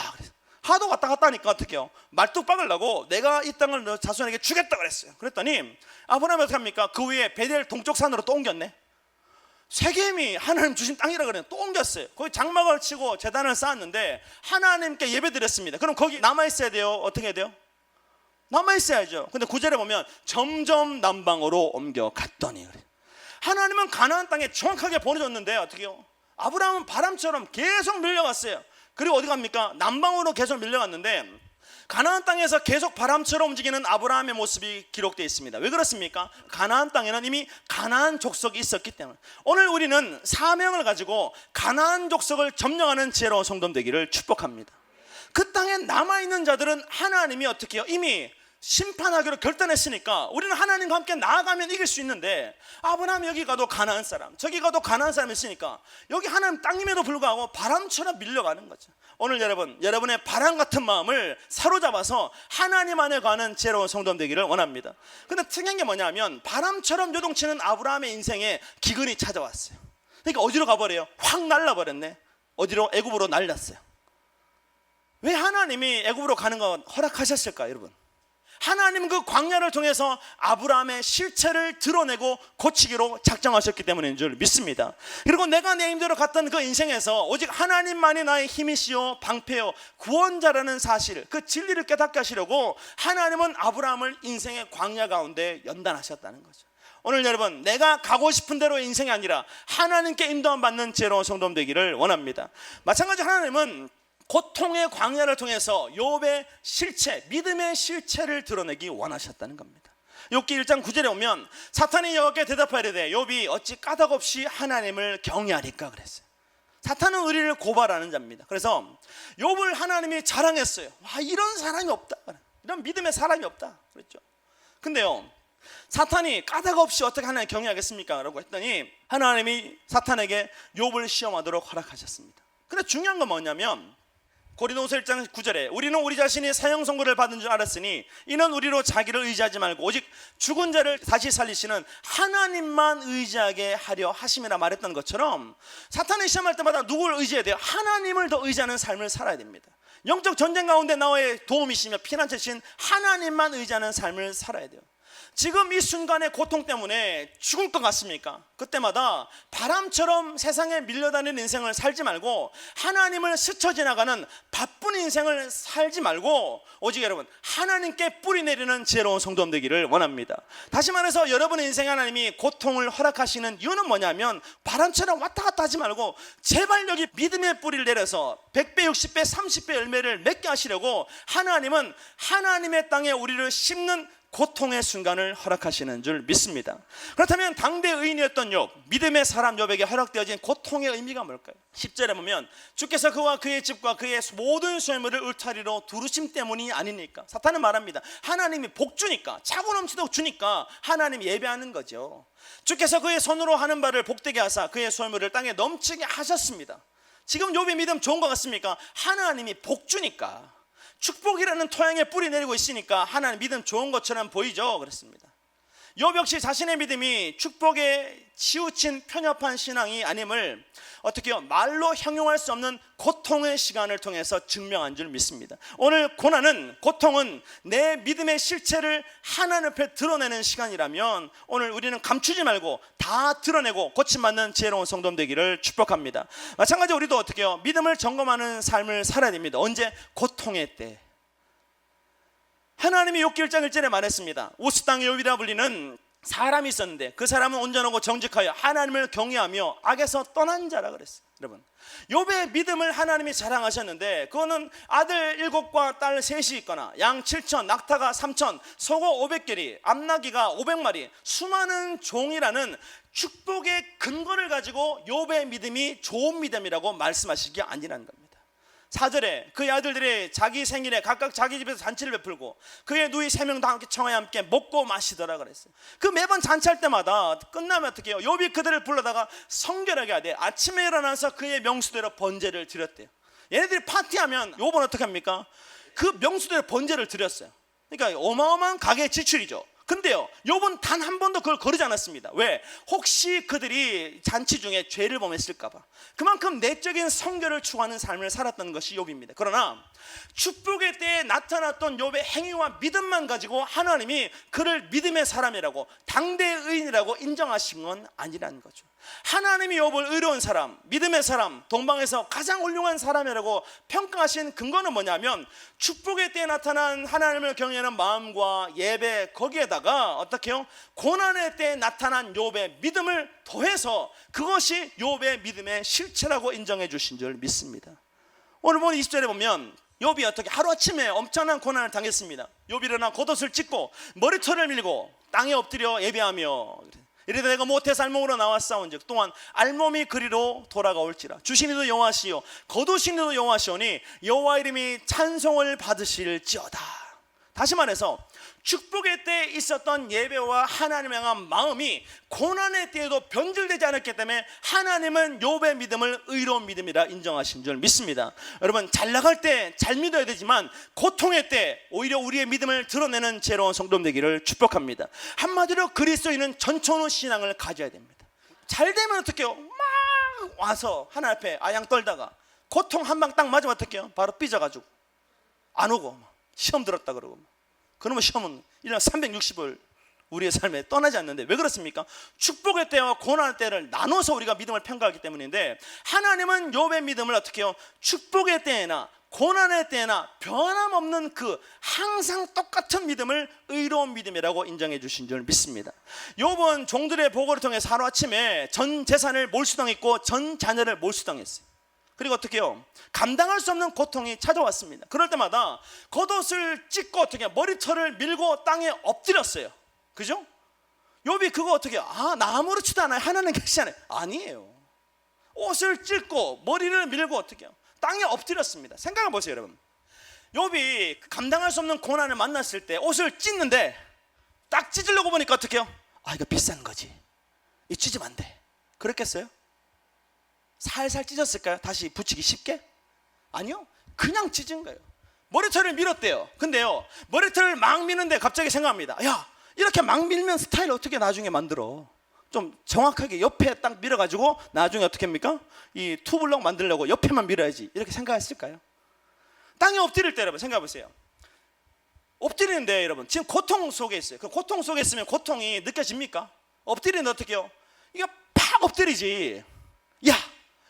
하도 왔다 갔다 하니까 어떻게 해요? 말뚝박을 나고 내가 이 땅을 너 자손에게 주겠다 그랬어요. 그랬더니 아브라함이 어떻게 합니까? 그 위에 베델 동쪽 산으로 또 옮겼네. 세겜이 하나님 주신 땅이라 그래요. 또 옮겼어요. 거기 장막을 치고 제단을 쌓았는데 하나님께 예배드렸습니다. 그럼 거기 남아있어야 돼요? 어떻게 해야 돼요? 남아있어야죠. 근데 9절에 보면 점점 남방으로 옮겨갔더니, 하나님은 가나안 땅에 정확하게 보내줬는데 어떻게 해요? 아브라함은 바람처럼 계속 밀려갔어요. 그리고 어디 갑니까? 남방으로 계속 밀려갔는데 가나안 땅에서 계속 바람처럼 움직이는 아브라함의 모습이 기록되어 있습니다. 왜 그렇습니까? 가나안 땅에는 이미 가나안 족속이 있었기 때문에. 오늘 우리는 사명을 가지고 가나안 족속을 점령하는 지혜로운 성도 되기를 축복합니다. 그 땅에 남아있는 자들은 하나님이 어떻게 해요? 이미 심판하기로 결단했으니까 우리는 하나님과 함께 나아가면 이길 수 있는데, 아브라함 여기 가도 가나안 사람, 저기 가도 가나안 사람이 있으니까 여기 하나님 땅임에도 불구하고 바람처럼 밀려가는 거죠. 오늘 여러분의 바람 같은 마음을 사로잡아서 하나님 안에 가는 지혜로운 성도 되기를 원합니다. 근데 특이한 게 뭐냐면 바람처럼 요동치는 아브라함의 인생에 기근이 찾아왔어요. 그러니까 어디로 가버려요? 확 날라버렸네. 어디로? 애굽으로 날렸어요. 왜 하나님이 애굽으로 가는 거 허락하셨을까 여러분? 하나님 그 광야를 통해서 아브라함의 실체를 드러내고 고치기로 작정하셨기 때문인 줄 믿습니다. 그리고 내가 내 힘대로 갔던 그 인생에서 오직 하나님만이 나의 힘이시요 방패요 구원자라는 사실, 그 진리를 깨닫게 하시려고 하나님은 아브라함을 인생의 광야 가운데 연단하셨다는 거죠. 오늘 여러분, 내가 가고 싶은 대로 인생이 아니라 하나님께 인도함 받는 지혜로운 성도 되기를 원합니다. 마찬가지로 하나님은 고통의 광야를 통해서 욥의 실체, 믿음의 실체를 드러내기 원하셨다는 겁니다. 욥기 1장 9절에 보면 사탄이 여호와께 대답하이르되 욥이 어찌 까닭없이 하나님을 경외하리까 그랬어요. 사탄은 우리를 고발하는 자입니다. 그래서 욥을 하나님이 자랑했어요. 와, 이런 사람이 없다, 이런 믿음의 사람이 없다 그랬죠. 근데요, 사탄이 까닭없이 어떻게 하나님 경외하겠습니까? 라고 했더니 하나님이 사탄에게 욥을 시험하도록 허락하셨습니다. 근데 중요한 건 뭐냐면 고린도후서 1장 9절에 우리는 우리 자신이 사형 선고를 받은 줄 알았으니 이는 우리로 자기를 의지하지 말고 오직 죽은 자를 다시 살리시는 하나님만 의지하게 하려 하심이라 말했던 것처럼, 사탄이 시험할 때마다 누구를 의지해야 돼요? 하나님을 더 의지하는 삶을 살아야 됩니다. 영적 전쟁 가운데 나의 도움이시며 피난처신 하나님만 의지하는 삶을 살아야 돼요. 지금 이 순간의 고통 때문에 죽을 것 같습니까? 그때마다 바람처럼 세상에 밀려다니는 인생을 살지 말고 하나님을 스쳐 지나가는 바쁜 인생을 살지 말고 오직 여러분 하나님께 뿌리 내리는 지혜로운 성도 되기를 원합니다. 다시 말해서 여러분의 인생에 하나님이 고통을 허락하시는 이유는 뭐냐면 바람처럼 왔다 갔다 하지 말고 제발 여기 믿음의 뿌리를 내려서 100배, 60배, 30배 열매를 맺게 하시려고 하나님은 하나님의 땅에 우리를 심는 고통의 순간을 허락하시는 줄 믿습니다. 그렇다면 당대 의인이었던 욥, 믿음의 사람 욥에게 허락되어진 고통의 의미가 뭘까요? 10절에 보면 주께서 그와 그의 집과 그의 모든 소유물을 울타리로 두르심 때문이 아니니까. 사탄은 말합니다. 하나님이 복 주니까, 차고 넘치도록 주니까 하나님 예배하는 거죠. 주께서 그의 손으로 하는 바를 복되게 하사 그의 소유물을 땅에 넘치게 하셨습니다. 지금 욥의 믿음 좋은 것 같습니까? 하나님이 복 주니까, 축복이라는 토양에 뿌리 내리고 있으니까 하나님 믿음 좋은 것처럼 보이죠. 그렇습니다. 욥 역시 자신의 믿음이 축복에 치우친 편협한 신앙이 아님을 어떻게요? 말로 형용할 수 없는 고통의 시간을 통해서 증명한 줄 믿습니다. 오늘 고난은, 고통은 내 믿음의 실체를 하나님 앞에 드러내는 시간이라면 오늘 우리는 감추지 말고 다 드러내고 고침받는 지혜로운 성도 되기를 축복합니다. 마찬가지로 우리도 어떻게요? 믿음을 점검하는 삶을 살아야 됩니다. 언제? 고통의 때. 하나님이 욥기 1장 1절에 말했습니다. 우스 땅의 욥이라 불리는 사람이 있었는데 그 사람은 온전하고 정직하여 하나님을 경외하며 악에서 떠난 자라 그랬어요. 여러분, 욥의 믿음을 하나님이 자랑하셨는데 그거는 아들 7과 딸 3이 있거나 양 7천, 낙타가 3천, 소고 500개리, 암나귀가 500마리, 수많은 종이라는 축복의 근거를 가지고 욥의 믿음이 좋은 믿음이라고 말씀하시는 게 아니라는 겁니다. 4절에 그의 아들들이 자기 생일에 각각 자기 집에서 잔치를 베풀고 그의 누이 3명 다 함께 청하에 함께 먹고 마시더라 그랬어요. 그 매번 잔치할 때마다 끝나면 어떻게 해요? 욥이 그들을 불러다가 성결하게 하되 아침에 일어나서 그의 명수대로 번제를 드렸대요. 얘네들이 파티하면 욥은 어떻게 합니까? 그 명수대로 번제를 드렸어요. 그러니까 어마어마한 가계 지출이죠. 근데요, 욥은 단 한 번도 그걸 거르지 않았습니다. 왜? 혹시 그들이 잔치 중에 죄를 범했을까 봐. 그만큼 내적인 성결을 추구하는 삶을 살았던 것이 욥입니다. 그러나 축복의 때에 나타났던 욥의 행위와 믿음만 가지고 하나님이 그를 믿음의 사람이라고, 당대의 의인이라고 인정하신 건 아니라는 거죠. 하나님이 욥을 의로운 사람, 믿음의 사람, 동방에서 가장 훌륭한 사람이라고 평가하신 근거는 뭐냐면 축복의 때에 나타난 하나님을 경외하는 마음과 예배, 거기에다가 어떻게 해요? 고난의 때에 나타난 욥의 믿음을 더해서 그것이 욥의 믿음의 실체라고 인정해 주신 줄 믿습니다. 오늘 20절에 보면 욥이 어떻게 하루아침에 엄청난 고난을 당했습니다. 욥이 일어나 겉옷을 찢고 머리털을 밀고 땅에 엎드려 예배하며 이르되 내가 모태 살목으로 나왔사온즉 또한 알몸이 그리로 돌아가올지라. 주시니도 여호와시요 거두시니도 여호와시오니 여호와 이름이 찬송을 받으실지어다. 다시 말해서 축복의 때에 있었던 예배와 하나님을 향한 마음이 고난의 때에도 변질되지 않았기 때문에 하나님은 욥의 믿음을 의로운 믿음이라 인정하신 줄 믿습니다. 여러분, 잘 나갈 때 잘 믿어야 되지만 고통의 때 오히려 우리의 믿음을 드러내는 지혜로운 성도 되기를 축복합니다. 한마디로 그리스도인은 전천후 신앙을 가져야 됩니다. 잘 되면 어떻게 해요? 막 와서 하나님 앞에 아양 떨다가 고통 한 방 딱 맞으면 어떻게 해요? 바로 삐져가지고 안 오고 시험 들었다 그러고, 그러면 시험은 1년 360을 우리의 삶에 떠나지 않는데 왜 그렇습니까? 축복의 때와 고난의 때를 나눠서 우리가 믿음을 평가하기 때문인데 하나님은 욥의 믿음을 어떻게 해요? 축복의 때에나 고난의 때에나 변함없는 그 항상 똑같은 믿음을 의로운 믿음이라고 인정해 주신 줄 믿습니다. 욥은 종들의 보고를 통해서 하루아침에 전 재산을 몰수당했고 전 자녀를 몰수당했어요. 그리고 어떻게 해요? 감당할 수 없는 고통이 찾아왔습니다. 그럴 때마다 겉옷을 찢고 어떻게 머리털을 밀고 땅에 엎드렸어요. 그죠? 욥이 그거 어떻게 해요? 나 아무렇지도 않아요. 하나님 계시잖아요. 아니에요. 옷을 찢고 머리를 밀고 어떻게 해요? 땅에 엎드렸습니다. 생각해 보세요, 여러분. 욥이 감당할 수 없는 고난을 만났을 때 옷을 찢는데 딱 찢으려고 보니까 어떻게 해요? 이거 비싼 거지. 이 찢으면 안 돼. 그랬겠어요? 살살 찢었을까요? 다시 붙이기 쉽게? 아니요, 그냥 찢은 거예요. 머리털을 밀었대요. 근데요, 머리털을 막 미는데 갑자기 생각합니다. 야, 이렇게 막 밀면 스타일 어떻게 나중에 만들어? 좀 정확하게 옆에 딱 밀어가지고 나중에 어떻게 합니까? 이 투블럭 만들려고 옆에만 밀어야지, 이렇게 생각했을까요? 땅에 엎드릴 때 여러분 생각해 보세요. 엎드리는데 여러분 지금 고통 속에 있어요. 그 고통 속에 있으면 고통이 느껴집니까? 엎드리는데 어떻게 해요? 이거 팍 엎드리지. 야,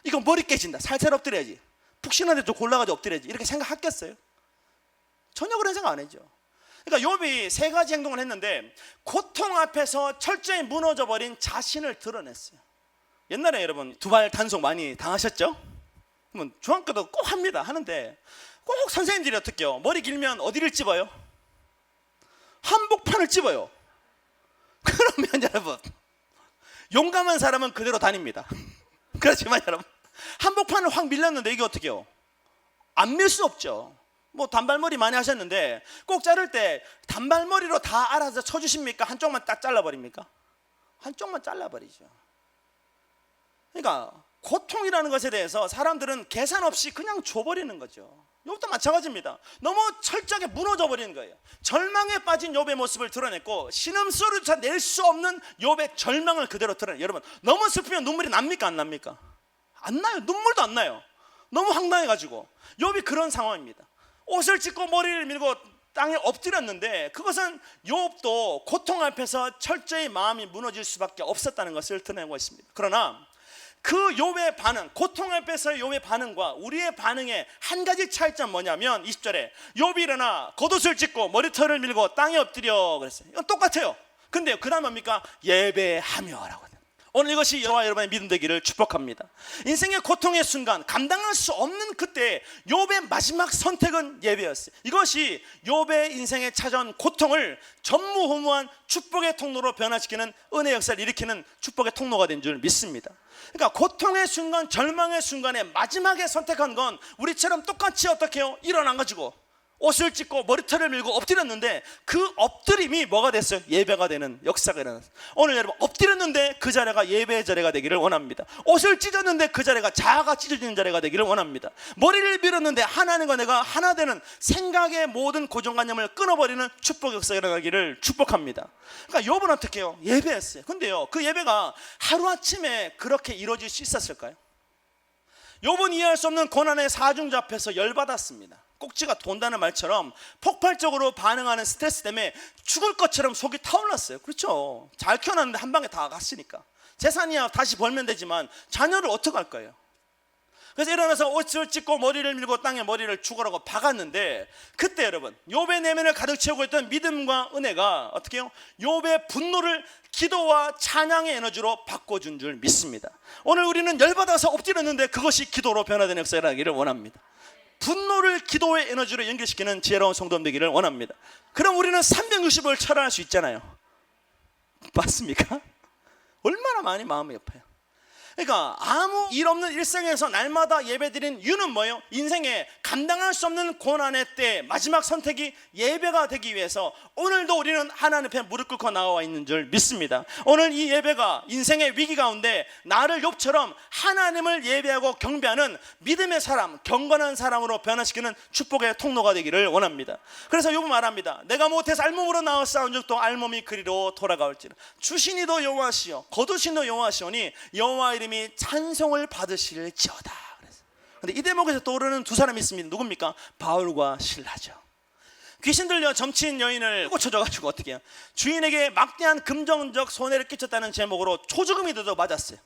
이거 머리 깨진다. 살살 엎드려야지. 푹신한데 좀 골라가지고 엎드려야지. 이렇게 생각했겠어요? 전혀 그런 생각 안 했죠. 그러니까 욥이 3가지 행동을 했는데 고통 앞에서 철저히 무너져버린 자신을 드러냈어요. 옛날에 여러분 두발 단속 많이 당하셨죠? 그러면 중학교도 꼭 합니다. 하는데 꼭 선생님들이 어떻게 해요? 머리 길면 어디를 찝어요? 한복판을 찝어요. 그러면 여러분 용감한 사람은 그대로 다닙니다. 그렇지만 여러분 한복판을 확 밀렸는데 이게 어떻게 해요? 안 밀 수 없죠. 뭐 단발머리 많이 하셨는데 꼭 자를 때 단발머리로 다 알아서 쳐주십니까? 한쪽만 딱 잘라버립니까? 한쪽만 잘라버리죠. 그러니까 고통이라는 것에 대해서 사람들은 계산 없이 그냥 줘버리는 거죠. 욥도 마찬가지입니다. 너무 철저하게 무너져 버리는 거예요. 절망에 빠진 욥의 모습을 드러냈고 신음소리조차 낼 수 없는 욥의 절망을 그대로 드러내요. 여러분, 너무 슬프면 눈물이 납니까 안 납니까? 안 나요. 눈물도 안 나요. 너무 황당해가지고. 욥이 그런 상황입니다. 옷을 찢고 머리를 밀고 땅에 엎드렸는데 그것은 욥도 고통 앞에서 철저히 마음이 무너질 수밖에 없었다는 것을 드러내고 있습니다. 그러나 그 욥의 반응, 고통 앞에서의 욥의 반응과 우리의 반응의 한 가지 차이점 뭐냐면 20절에 욥이 일어나 겉옷을 찢고 머리털을 밀고 땅에 엎드려 그랬어요. 이건 똑같아요. 근데 그 다음 뭡니까? 예배하며 라고. 오늘 이것이 저와 여러분의 믿음 되기를 축복합니다. 인생의 고통의 순간, 감당할 수 없는 그때 욥의 마지막 선택은 예배였어요. 이것이 욥의 인생에 찾아온 고통을 전무후무한 축복의 통로로 변화시키는 은혜 역사를 일으키는 축복의 통로가 된 줄 믿습니다. 그러니까 고통의 순간, 절망의 순간에 마지막에 선택한 건 우리처럼 똑같이 어떻게 해요? 일어나가지고 옷을 찢고 머리털을 밀고 엎드렸는데 그 엎드림이 뭐가 됐어요? 예배가 되는 역사가 일어났어요. 오늘 여러분 엎드렸는데 그 자리가 예배의 자리가 되기를 원합니다. 옷을 찢었는데 그 자리가 자아가 찢어지는 자리가 되기를 원합니다. 머리를 밀었는데 하나님과 내가 하나 되는 생각의 모든 고정관념을 끊어버리는 축복 역사가 일어나기를 축복합니다. 그러니까 욥은 어떻게 해요? 예배했어요. 근데요, 그 예배가 하루아침에 그렇게 이루어질 수 있었을까요? 욥은 이해할 수 없는 고난의 사중자 앞에서 열받았습니다. 꼭지가 돈다는 말처럼 폭발적으로 반응하는 스트레스 때문에 죽을 것처럼 속이 타올랐어요. 그렇죠. 잘 키워놨는데 한 방에 다 갔으니까. 재산이야 다시 벌면 되지만 자녀를 어떻게 할 거예요? 그래서 일어나서 옷을 찢고 머리를 밀고 땅에 머리를 죽으라고 박았는데 그때 여러분 욥의 내면을 가득 채우고 있던 믿음과 은혜가 어떻게 해요? 욥의 분노를 기도와 찬양의 에너지로 바꿔준 줄 믿습니다. 오늘 우리는 열받아서 엎드렸는데 그것이 기도로 변화되는 역사가 일어나기를 원합니다. 분노를 기도의 에너지로 연결시키는 지혜로운 성도 되기를 원합니다. 그럼 우리는 360을 철회할 수 있잖아요. 맞습니까? 얼마나 많이 마음이 아파요. 그러니까 아무 일 없는 일상에서 날마다 예배드린 이유는 뭐예요? 인생에 감당할 수 없는 고난의 때 마지막 선택이 예배가 되기 위해서 오늘도 우리는 하나님 앞에 무릎 꿇고 나와 있는 줄 믿습니다. 오늘 이 예배가 인생의 위기 가운데 나를 욥처럼 하나님을 예배하고 경배하는 믿음의 사람, 경건한 사람으로 변화시키는 축복의 통로가 되기를 원합니다. 그래서 욥은 말합니다. 내가 못해서 알몸으로 나와 싸운 적도 알몸이 그리로 돌아가올지라. 주신이도 여호와시요 거두신도 여호와시오니 여호와 이름이 찬송을 받으실지어다. 그런데 이 대목에서 떠오르는 두 사람이 있습니다. 누굽니까? 바울과 실라죠. 귀신 들려 점치인 여인을 꽂혀줘가지고 어떻게 해요? 주인에게 막대한 금전적 손해를 끼쳤다는 제목으로 초주금이 들어 맞았어요.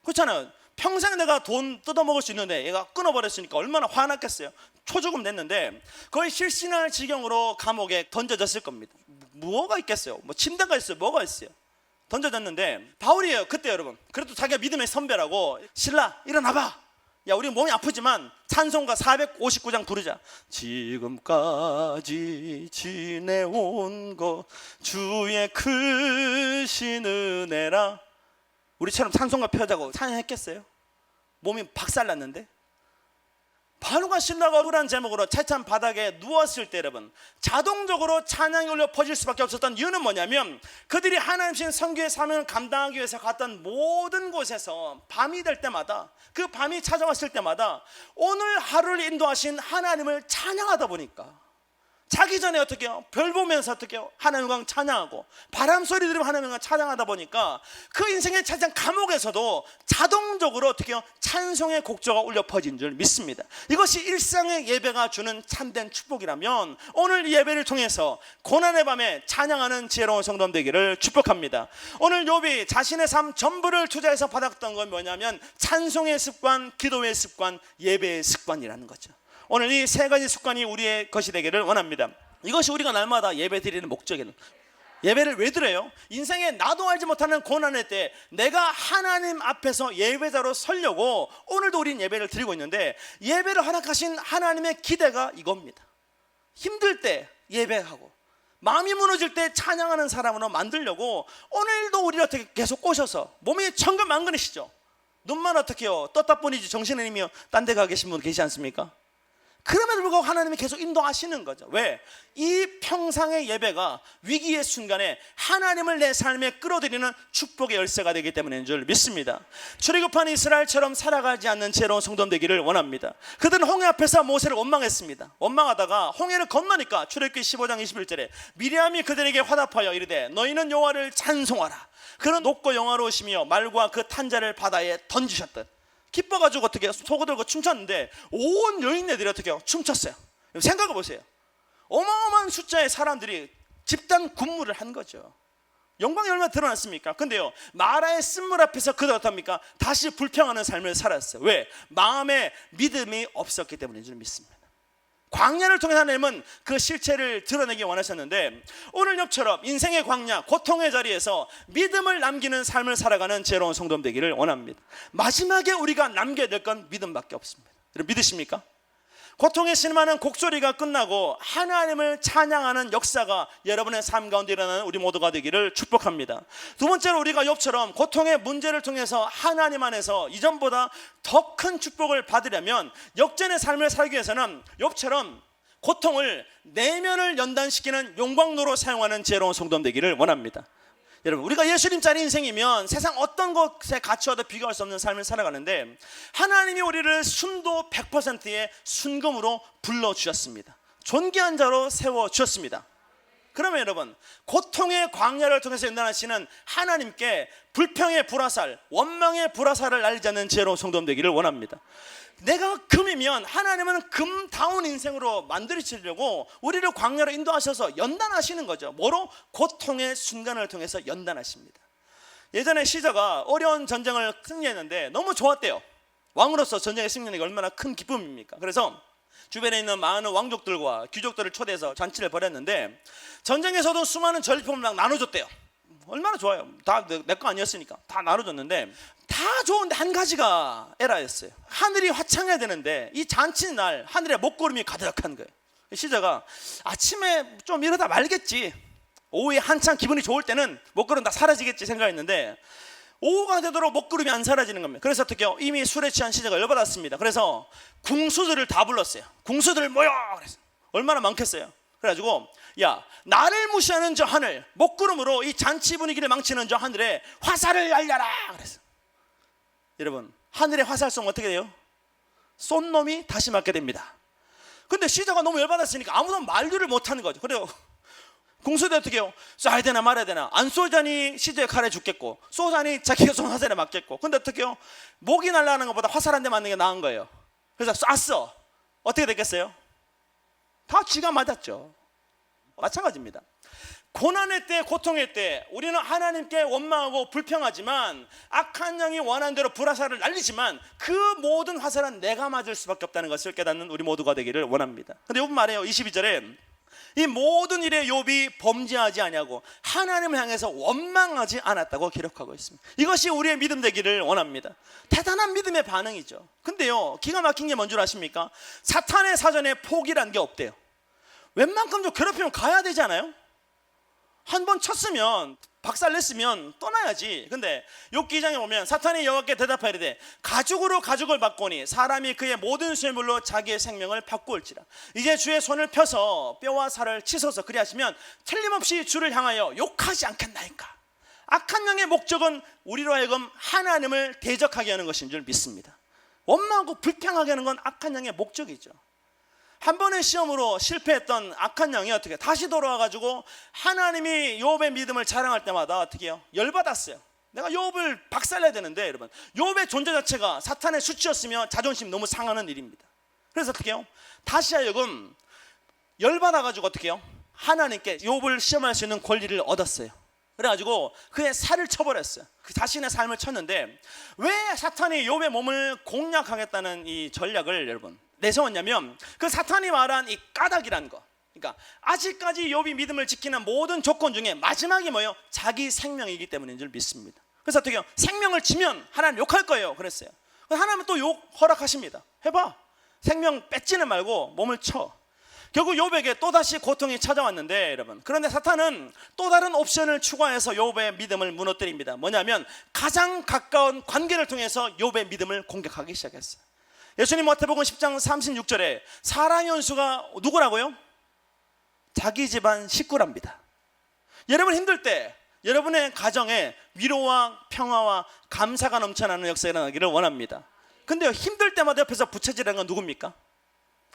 그렇잖아요. 평생 내가 돈 뜯어먹을 수 있는데 얘가 끊어버렸으니까 얼마나 화났겠어요. 초주금 냈는데 거의 실신할 지경으로 감옥에 던져졌을 겁니다. 뭐가 있겠어요? 뭐 침대가 있어요? 뭐가 있어요? 던져졌는데 바울이에요. 그때 여러분 그래도 자기가 믿음의 선배라고 신라 일어나봐. 야 우리 몸이 아프지만 찬송가 459장 부르자. 지금까지 지내온 것 주의 크신 은혜라. 우리처럼 찬송가 펴자고 찬양했겠어요? 몸이 박살났는데. 바울과 실라가 억울한 제목으로 채찬 바닥에 누웠을 때 여러분 자동적으로 찬양이 울려 퍼질 수밖에 없었던 이유는 뭐냐면 그들이 하나님신 선교의 사명을 감당하기 위해서 갔던 모든 곳에서 밤이 될 때마다 그 밤이 찾아왔을 때마다 오늘 하루를 인도하신 하나님을 찬양하다 보니까 자기 전에 어떻게 해요? 별 보면서 어떻게 해요? 하나님과 찬양하고 바람 소리 들으면 하나님과 찬양하다 보니까 그 인생의 찬양 감옥에서도 자동적으로 어떻게 해요? 찬송의 곡조가 울려 퍼진 줄 믿습니다. 이것이 일상의 예배가 주는 참된 축복이라면 오늘 이 예배를 통해서 고난의 밤에 찬양하는 지혜로운 성도 되기를 축복합니다. 오늘 욥이 자신의 삶 전부를 투자해서 받았던 건 뭐냐면 찬송의 습관, 기도의 습관, 예배의 습관이라는 거죠. 오늘 이 세 가지 습관이 우리의 것이 되기를 원합니다. 이것이 우리가 날마다 예배 드리는 목적이에요. 예배를 왜 드려요? 인생에 나도 알지 못하는 고난의 때 내가 하나님 앞에서 예배자로 서려고 오늘도 우리는 예배를 드리고 있는데 예배를 허락하신 하나님의 기대가 이겁니다. 힘들 때 예배하고 마음이 무너질 때 찬양하는 사람으로 만들려고 오늘도 우리를 어떻게 계속 꼬셔서 몸이 천근만근이시죠. 눈만 어떻게 해요? 떴다 뿐이지 정신은 이미 딴 데 가 계신 분 계시지 않습니까? 그럼에도 불구하고 하나님이 계속 인도하시는 거죠. 왜? 이 평상의 예배가 위기의 순간에 하나님을 내 삶에 끌어들이는 축복의 열쇠가 되기 때문인 줄 믿습니다. 출애굽한 이스라엘처럼 살아가지 않는 지혜로운 성도 되기를 원합니다. 그들은 홍해 앞에서 모세를 원망했습니다. 원망하다가 홍해를 건너니까 출애굽기 15장 21절에 미리암이 그들에게 화답하여 이르되 너희는 여호와를 찬송하라. 그는 높고 영화로우시며 말과 그 탄자를 바다에 던지셨듯. 기뻐가지고 어떻게 소고들고 춤췄는데 온 여인네들이 어떻게 춤췄어요. 생각해 보세요. 어마어마한 숫자의 사람들이 집단 군무를 한 거죠. 영광이 얼마나 드러났습니까? 근데요, 마라의 쓴물 앞에서 그들 어떻습니까? 다시 불평하는 삶을 살았어요. 왜? 마음에 믿음이 없었기 때문인 줄 믿습니다. 광야를 통해 하나님은 그 실체를 드러내기 원하셨는데, 오늘 엽처럼 인생의 광야, 고통의 자리에서 믿음을 남기는 삶을 살아가는 지혜로운 성도 되기를 원합니다. 마지막에 우리가 남겨야 될 건 믿음밖에 없습니다. 여러분 믿으십니까? 고통에 실망하는 곡소리가 끝나고 하나님을 찬양하는 역사가 여러분의 삶 가운데 일어나는 우리 모두가 되기를 축복합니다. 두 번째로, 우리가 욥처럼 고통의 문제를 통해서 하나님 안에서 이전보다 더 큰 축복을 받으려면 역전의 삶을 살기 위해서는 욥처럼 고통을 내면을 연단시키는 용광로로 사용하는 지혜로운 성도 되기를 원합니다. 여러분, 우리가 예수님짜리 인생이면 세상 어떤 것에 갇혀도 비교할 수 없는 삶을 살아가는데, 하나님이 우리를 순도 100%의 순금으로 불러주셨습니다. 존귀한 자로 세워주셨습니다. 그러면 여러분, 고통의 광야를 통해서 연단하시는 하나님께 불평의 불화살, 원망의 불화살을 날리지 않는 지혜로운 성도 되기를 원합니다. 내가 금이면 하나님은 금다운 인생으로 만들어주려고 우리를 광야로 인도하셔서 연단하시는 거죠. 뭐로? 고통의 순간을 통해서 연단하십니다. 예전에 시저가 어려운 전쟁을 승리했는데 너무 좋았대요. 왕으로서 전쟁에 승리하는 게 얼마나 큰 기쁨입니까? 그래서 주변에 있는 많은 왕족들과 귀족들을 초대해서 잔치를 벌였는데, 전쟁에서도 수많은 전리품을 막 나눠줬대요. 얼마나 좋아요. 다 내 거 아니었으니까 다 나눠줬는데, 다 좋은데 한 가지가 에라였어요. 하늘이 화창해야 되는데 이 잔치 날 하늘에 먹구름이 가득한 거예요. 시저가 아침에 좀 이러다 말겠지, 오후에 한창 기분이 좋을 때는 먹구름 다 사라지겠지 생각했는데, 오후가 되도록 먹구름이 안 사라지는 겁니다. 그래서 어떻게 해요? 이미 술에 취한 시저가 열받았습니다. 그래서 궁수들을 다 불렀어요. 궁수들 모여! 그래서 얼마나 많겠어요. 그래가지고, 야, 나를 무시하는 저 하늘, 먹구름으로 이 잔치 분위기를 망치는 저 하늘에 화살을 날려라! 그래서 여러분, 하늘의 화살 쏘면 어떻게 돼요? 쏜 놈이 다시 맞게 됩니다. 근데 시저가 너무 열받았으니까 아무도 만류를 못하는 거죠. 그래요, 궁수대 어떻게 해요? 쏴야 되나 말아야 되나? 안 쏘자니 시저의 칼에 죽겠고, 쏘자니 자기가 쏜 화살에 맞겠고. 근데 어떻게 해요? 목이 날아가는 것보다 화살 한 대 맞는 게 나은 거예요. 그래서 쐈어. 어떻게 됐겠어요? 다 쥐가 맞았죠. 마찬가지입니다. 고난의 때, 고통의 때 우리는 하나님께 원망하고 불평하지만, 악한 영이 원하는 대로 불화살을 날리지만 그 모든 화살은 내가 맞을 수밖에 없다는 것을 깨닫는 우리 모두가 되기를 원합니다. 근데 욥은 말해요. 22절에 이 모든 일에 욥이 범죄하지 아니하고 하나님을 향해서 원망하지 않았다고 기록하고 있습니다. 이것이 우리의 믿음 되기를 원합니다. 대단한 믿음의 반응이죠. 근데요, 기가 막힌 게 뭔 줄 아십니까? 사탄의 사전에 포기란 게 없대요. 웬만큼 좀 괴롭히면 가야 되지 않아요? 한 번 쳤으면, 박살냈으면 떠나야지. 근데 욥기 2장에 보면 사탄이 여호와께 대답하이르되 가죽으로 가죽을 바꾸니 사람이 그의 모든 쇠물로 자기의 생명을 바꾸올지라. 이제 주의 손을 펴서 뼈와 살을 치소서. 그리하시면 틀림없이 주를 향하여 욕하지 않겠나이까. 악한 영의 목적은 우리로 하여금 하나님을 대적하게 하는 것인 줄 믿습니다. 원망하고 불평하게 하는 건 악한 영의 목적이죠. 한 번의 시험으로 실패했던 악한 영이 어떻게 다시 돌아와가지고 하나님이 욥의 믿음을 자랑할 때마다 어떻게 해요? 열받았어요. 내가 욥을 박살내야 되는데, 여러분, 욥의 존재 자체가 사탄의 수치였으며 자존심 너무 상하는 일입니다. 그래서 어떻게 해요? 다시 하여금 열받아가지고 어떻게 해요? 하나님께 욥을 시험할 수 있는 권리를 얻었어요. 그래가지고 그의 살을 쳐버렸어요. 그 자신의 삶을 쳤는데, 왜 사탄이 욥의 몸을 공략하겠다는 이 전략을 여러분 내세웠냐면, 그 사탄이 말한 이 까닭이라는 거, 그러니까 아직까지 욥이 믿음을 지키는 모든 조건 중에 마지막이 뭐예요? 자기 생명이기 때문인 줄 믿습니다. 그래서 어떻게 해요? 생명을 지면 하나님 욕할 거예요. 그랬어요. 하나님은 또 욕 허락하십니다. 해봐. 생명 뺏지는 말고 몸을 쳐. 결국 욥에게 또다시 고통이 찾아왔는데, 여러분, 그런데 사탄은 또 다른 옵션을 추가해서 욥의 믿음을 무너뜨립니다. 뭐냐면 가장 가까운 관계를 통해서 욥의 믿음을 공격하기 시작했어요. 예수님 마태복음 10장 36절에 사랑의 원수가 누구라고요? 자기 집안 식구랍니다. 여러분 힘들 때 여러분의 가정에 위로와 평화와 감사가 넘쳐나는 역사가 일어나기를 원합니다. 근데 힘들 때마다 옆에서 부채질하는 건 누굽니까?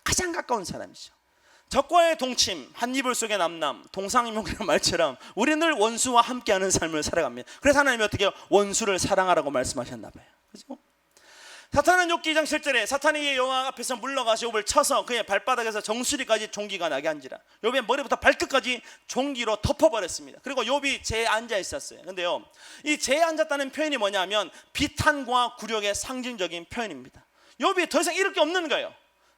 가장 가까운 사람이죠. 적과의 동침, 한 이불 속의 남남, 동상이몽이라는 말처럼 우리는 늘 원수와 함께하는 삶을 살아갑니다. 그래서 하나님이 어떻게 원수를 사랑하라고 말씀하셨나 봐요. 그죠? 사탄은 욥기 2장 7절에 사탄이 여호와 앞에서 물러가서 욥을 쳐서 그의 발바닥에서 정수리까지 종기가 나게 한지라. 욥의 머리부터 발끝까지 종기로 덮어버렸습니다. 그리고 욥이 재에 앉아 있었어요. 근데요, 이 재에 앉았다는 표현이 뭐냐면 비탄과 굴욕의 상징적인 표현입니다. 욥이 더 이상 잃을 게 없는 거예요.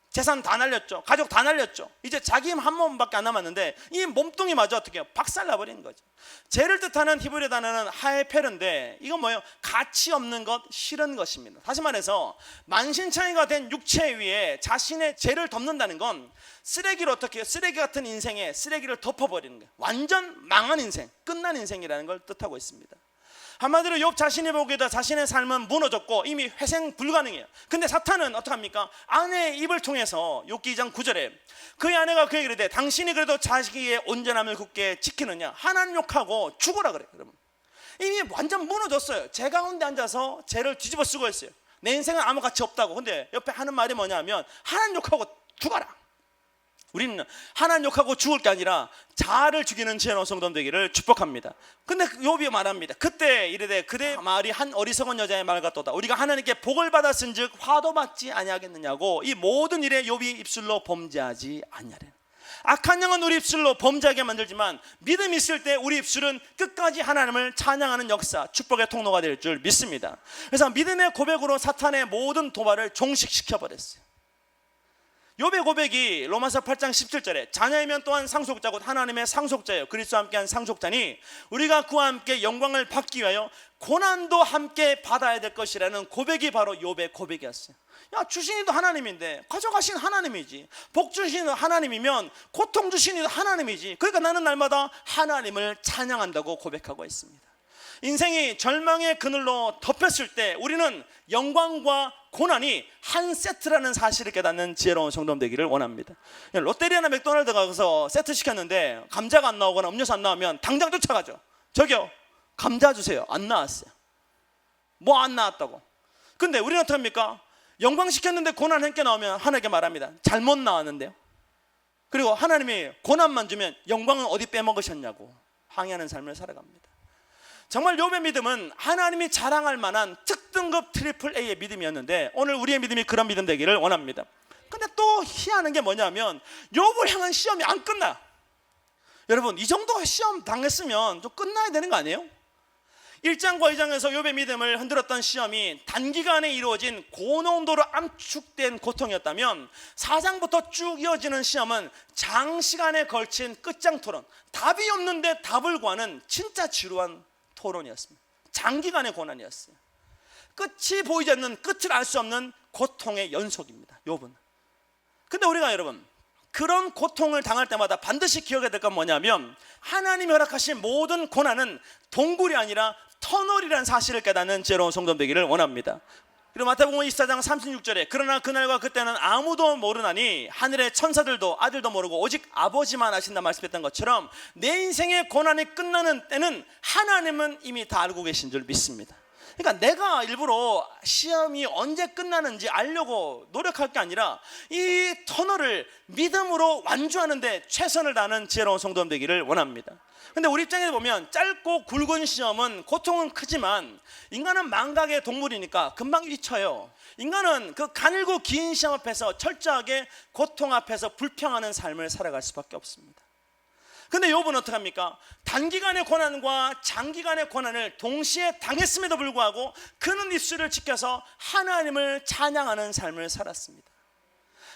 재산 다 날렸죠. 가족 다 날렸죠. 이제 자기 힘 한 몸밖에 안 남았는데 이 몸뚱이마저 어떻게 해요? 박살나버리는 거죠. 죄를 뜻하는 히브리 단어는 하에페르인데 이건 뭐예요? 가치 없는 것, 싫은 것입니다. 다시 말해서 만신창이가 된 육체 위에 자신의 죄를 덮는다는 건 쓰레기로 어떻게 해요? 쓰레기 같은 인생에 쓰레기를 덮어버리는 거예요. 완전 망한 인생, 끝난 인생이라는 걸 뜻하고 있습니다. 한마디로 욥 자신이 보기에도 자신의 삶은 무너졌고 이미 회생 불가능해요. 근데 사탄은 어떡합니까? 아내의 입을 통해서 욥기 2장 9절에 그의 아내가 그에게 이르되 당신이 그래도 자식의 온전함을 굳게 지키느냐? 하나님 욕하고 죽어라 그래요. 여러분, 이미 완전 무너졌어요. 제 가운데 앉아서 죄를 뒤집어 쓰고 있어요. 내 인생은 아무 가치 없다고. 근데 옆에 하는 말이 뭐냐면 하나님 욕하고 죽어라. 우리는 하나님 욕하고 죽을 게 아니라 자아를 죽이는 지혜로운 성도 되기를 축복합니다. 근데 욥이 말합니다. 그때 이르되 그대 말이 한 어리석은 여자의 말 같도다. 우리가 하나님께 복을 받았은즉 화도 받지 아니하겠느냐고. 이 모든 일에 욥이 입술로 범죄하지 아니하래. 악한 영은 우리 입술로 범죄하게 만들지만 믿음이 있을 때 우리 입술은 끝까지 하나님을 찬양하는 역사, 축복의 통로가 될 줄 믿습니다. 그래서 믿음의 고백으로 사탄의 모든 도발을 종식시켜버렸어요. 욥의 고백이 로마서 8장 17절에 자녀이면 또한 상속자고 하나님의 상속자예요. 그리스도와 함께한 상속자니 우리가 그와 함께 영광을 받기 위하여 고난도 함께 받아야 될 것이라는 고백이 바로 욥의 고백이었어요. 야, 주신 이도 하나님인데 가져가신 하나님이지, 복 주신 이도 하나님이면 고통 주신 이도 하나님이지. 그러니까 나는 날마다 하나님을 찬양한다고 고백하고 있습니다. 인생이 절망의 그늘로 덮였을 때 우리는 영광과 고난이 한 세트라는 사실을 깨닫는 지혜로운 성도 되기를 원합니다. 롯데리아나 맥도날드 가서 세트 시켰는데 감자가 안 나오거나 음료수 안 나오면 당장 쫓아가죠. 저기요, 감자 주세요. 안 나왔어요. 뭐 안 나왔다고. 근데 우리는 어떻게 합니까? 영광 시켰는데 고난 함께 나오면 하나님께 말합니다. 잘못 나왔는데요. 그리고 하나님이 고난만 주면 영광은 어디 빼먹으셨냐고 항의하는 삶을 살아갑니다. 정말 욥의 믿음은 하나님이 자랑할 만한 특등급 트리플 A의 믿음이었는데 오늘 우리의 믿음이 그런 믿음 되기를 원합니다. 근데 또 희한한 게 뭐냐면 욥을 향한 시험이 안 끝나. 여러분, 이 정도 시험 당했으면 좀 끝나야 되는 거 아니에요? 1장과 2장에서 욥의 믿음을 흔들었던 시험이 단기간에 이루어진 고농도로 압축된 고통이었다면 4장부터 쭉 이어지는 시험은 장시간에 걸친 끝장 토론, 답이 없는데 답을 구하는 진짜 지루한 토론이었습니다. 장기간의 고난이었어요. 끝이 보이지 않는, 끝을 알 수 없는 고통의 연속입니다, 욥은. 근데 우리가 여러분 그런 고통을 당할 때마다 반드시 기억해야 될 건 뭐냐면 하나님이 허락하신 모든 고난은 동굴이 아니라 터널이라는 사실을 깨닫는 지혜로운 성도 되기를 원합니다. 그리고 마태복음 24장 36절에 그러나 그날과 그때는 아무도 모르나니 하늘의 천사들도 아들도 모르고 오직 아버지만 아신다 말씀했던 것처럼 내 인생의 고난이 끝나는 때는 하나님은 이미 다 알고 계신 줄 믿습니다. 그러니까 내가 일부러 시험이 언제 끝나는지 알려고 노력할 게 아니라 이 터널을 믿음으로 완주하는 데 최선을 다하는 지혜로운 성도 되기를 원합니다. 근데 우리 입장에서 보면 짧고 굵은 시험은 고통은 크지만 인간은 망각의 동물이니까 금방 잊혀요. 인간은 그 가늘고 긴 시험 앞에서 철저하게 고통 앞에서 불평하는 삶을 살아갈 수밖에 없습니다. 근데 욥은 어떡합니까? 단기간의 고난과 장기간의 고난을 동시에 당했음에도 불구하고 그는 입술을 지켜서 하나님을 찬양하는 삶을 살았습니다.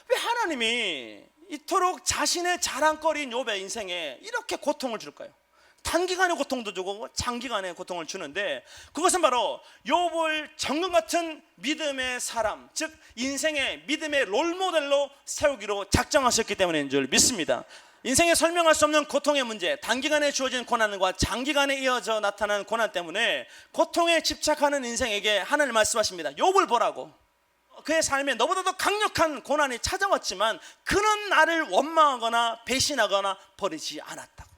왜 하나님이 이토록 자신의 자랑거리인 욥의 인생에 이렇게 고통을 줄까요? 단기간의 고통도 주고 장기간의 고통을 주는데 그것은 바로 욥을 정금 같은 믿음의 사람, 즉 인생의 믿음의 롤모델로 세우기로 작정하셨기 때문인 줄 믿습니다. 인생에 설명할 수 없는 고통의 문제, 단기간에 주어진 고난과 장기간에 이어져 나타나는 고난 때문에 고통에 집착하는 인생에게 하나님 말씀하십니다. 욥을 보라고. 그의 삶에 너보다도 강력한 고난이 찾아왔지만 그는 나를 원망하거나 배신하거나 버리지 않았다고.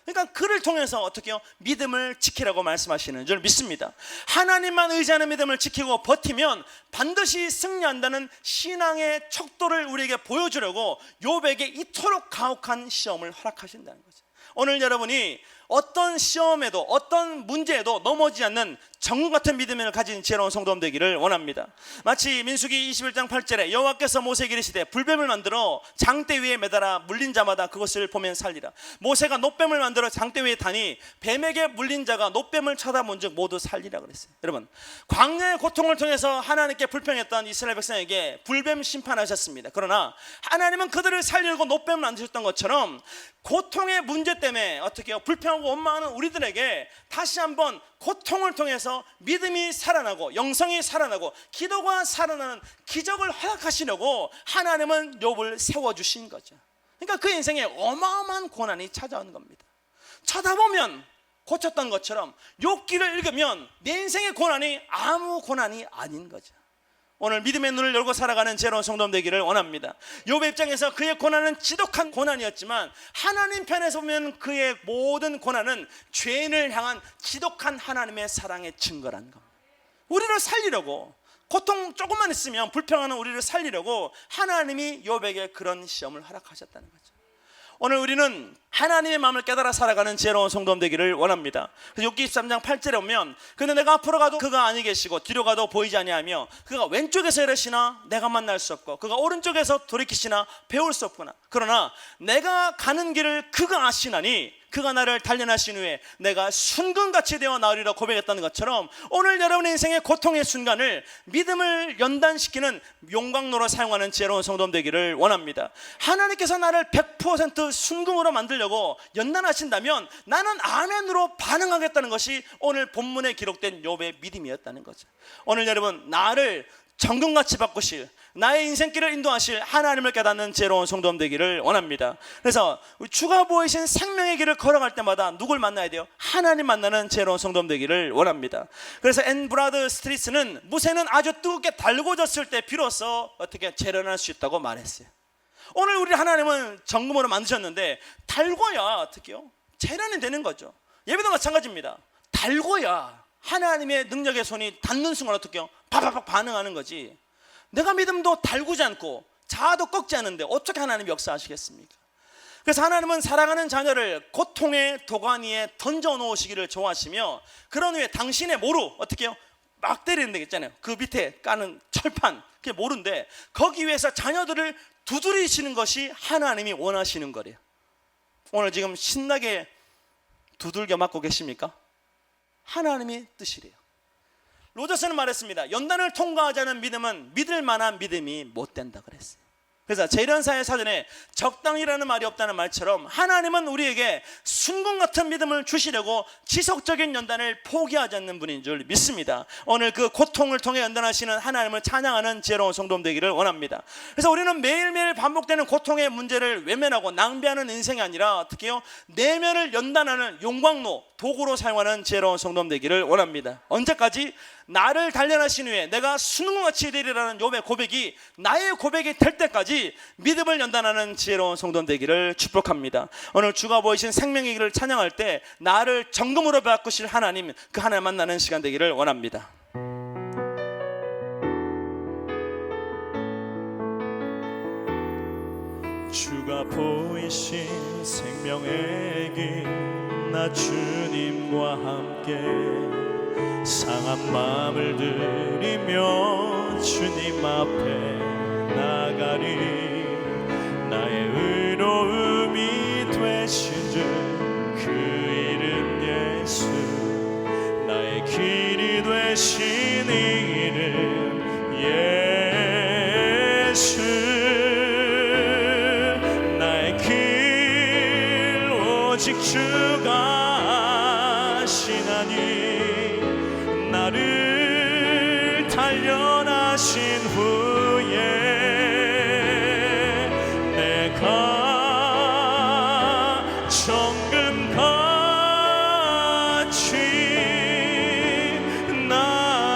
그러니까 그를 통해서 어떻게 해요? 믿음을 지키라고 말씀하시는 줄 믿습니다. 하나님만 의지하는 믿음을 지키고 버티면 반드시 승리한다는 신앙의 척도를 우리에게 보여주려고 욥에게 이토록 가혹한 시험을 허락하신다는 거죠. 오늘 여러분이 어떤 시험에도 어떤 문제에도 넘어지지 않는 정금 같은 믿음을 가진 지혜로운 성도님 되기를 원합니다. 마치 민수기 21장 8절에 여호와께서 모세에게 이르시되 불뱀을 만들어 장대 위에 매달아 물린 자마다 그것을 보면 살리라. 모세가 놋뱀을 만들어 장대 위에 다니 뱀에게 물린 자가 놋뱀을 쳐다본 즉 모두 살리라 그랬어요. 여러분, 광야의 고통을 통해서 하나님께 불평했던 이스라엘 백성에게 불뱀 심판하셨습니다. 그러나 하나님은 그들을 살리려고 놋뱀을 만드셨던 것처럼 고통의 문제 때문에 어떻게 해요? 불평하고 원망하는 우리들에게 다시 한번 고통을 통해서 믿음이 살아나고 영성이 살아나고 기도가 살아나는 기적을 허락하시려고 하나님은 욥을 세워주신 거죠. 그러니까 그 인생에 어마어마한 고난이 찾아오는 겁니다. 쳐다보면 고쳤던 것처럼 욥기를 읽으면 내 인생의 고난이 아무 고난이 아닌 거죠. 오늘 믿음의 눈을 열고 살아가는 지혜로운 성도님 되기를 원합니다. 욥의 입장에서 그의 고난은 지독한 고난이었지만 하나님 편에서 보면 그의 모든 고난은 죄인을 향한 지독한 하나님의 사랑의 증거라는 겁니다. 우리를 살리려고, 고통 조금만 있으면 불평하는 우리를 살리려고 하나님이 욥에게 그런 시험을 허락하셨다는 거죠. 오늘 우리는 하나님의 마음을 깨달아 살아가는 지혜로운 성도님 되기를 원합니다. 그래서 욥기 23장 8절에 보면 근데 내가 앞으로 가도 그가 아니 계시고 뒤로 가도 보이지 아니하며 그가 왼쪽에서 이르시나 내가 만날 수 없고 그가 오른쪽에서 돌이키시나 배울 수 없구나. 그러나 내가 가는 길을 그가 아시나니 그가 나를 단련하신 후에 내가 순금같이 되어 나으리라 고백했다는 것처럼 오늘 여러분의 인생의 고통의 순간을 믿음을 연단시키는 용광로로 사용하는 지혜로운 성도님 되기를 원합니다. 하나님께서 나를 100% 순금으로 만들려고 연단하신다면 나는 아멘으로 반응하겠다는 것이 오늘 본문에 기록된 욥의 믿음이었다는 거죠. 오늘 여러분, 나를 정금같이 바꾸실, 나의 인생길을 인도하실 하나님을 깨닫는 지혜로운 성도님 되기를 원합니다. 그래서 주가 보이신 생명의 길을 걸어갈 때마다 누굴 만나야 돼요? 하나님 만나는 지혜로운 성도님 되기를 원합니다. 그래서 앤 브라드 스트리스는 무쇠는 아주 뜨겁게 달궈졌을 때 비로소 어떻게 재련할 수 있다고 말했어요. 오늘 우리 하나님은 정금으로 만드셨는데 달궈야 어떻게 해요? 재련이 되는 거죠. 예배도 마찬가지입니다. 달궈야 하나님의 능력의 손이 닿는 순간 어떻게 해요? 바바박 반응하는 거지. 내가 믿음도 달구지 않고 자아도 꺾지 않는데 어떻게 하나님이 역사하시겠습니까? 그래서 하나님은 사랑하는 자녀를 고통의 도가니에 던져 놓으시기를 좋아하시며 그런 후에 당신의 모루 어떻게 해요? 막 때리는 데 있잖아요. 그 밑에 까는 철판, 그게 모루인데 거기 위에서 자녀들을 두드리시는 것이 하나님이 원하시는 거래요. 오늘 지금 신나게 두들겨 맞고 계십니까? 하나님의 뜻이래요. 로저스는 말했습니다. 연단을 통과하지 않은 믿음은 믿을 만한 믿음이 못 된다 그랬어요. 그래서 재련사의 사전에 적당이라는 말이 없다는 말처럼 하나님은 우리에게 순금 같은 믿음을 주시려고 지속적인 연단을 포기하지 않는 분인 줄 믿습니다. 오늘 그 고통을 통해 연단하시는 하나님을 찬양하는 지혜로운 성도님 되기를 원합니다. 그래서 우리는 매일매일 반복되는 고통의 문제를 외면하고 낭비하는 인생이 아니라 어떻게 해요? 내면을 연단하는 용광로, 도구로 사용하는 지혜로운 성도님 되기를 원합니다. 언제까지? 나를 단련하신 후에 내가 순금같이 되리라는 욥의 고백이 나의 고백이 될 때까지 믿음을 연단하는 지혜로운 성도님 되기를 축복합니다. 오늘 주가 보이신 생명의 길을 찬양할 때 나를 정금으로 바꾸실 하나님, 그 하나님 만나는 시간 되기를 원합니다. 주가 보이신 생명의 길 나 주님과 함께 상한 마음을 들이며 주님 앞에 나가리. 나의 의로움이 되신 주 그 이름 예수, 나의 길이 되신 이름 예수. 나의 길 오직 주가 아시나니 나를 단련하신 후에 내가 정금같이 나오리라.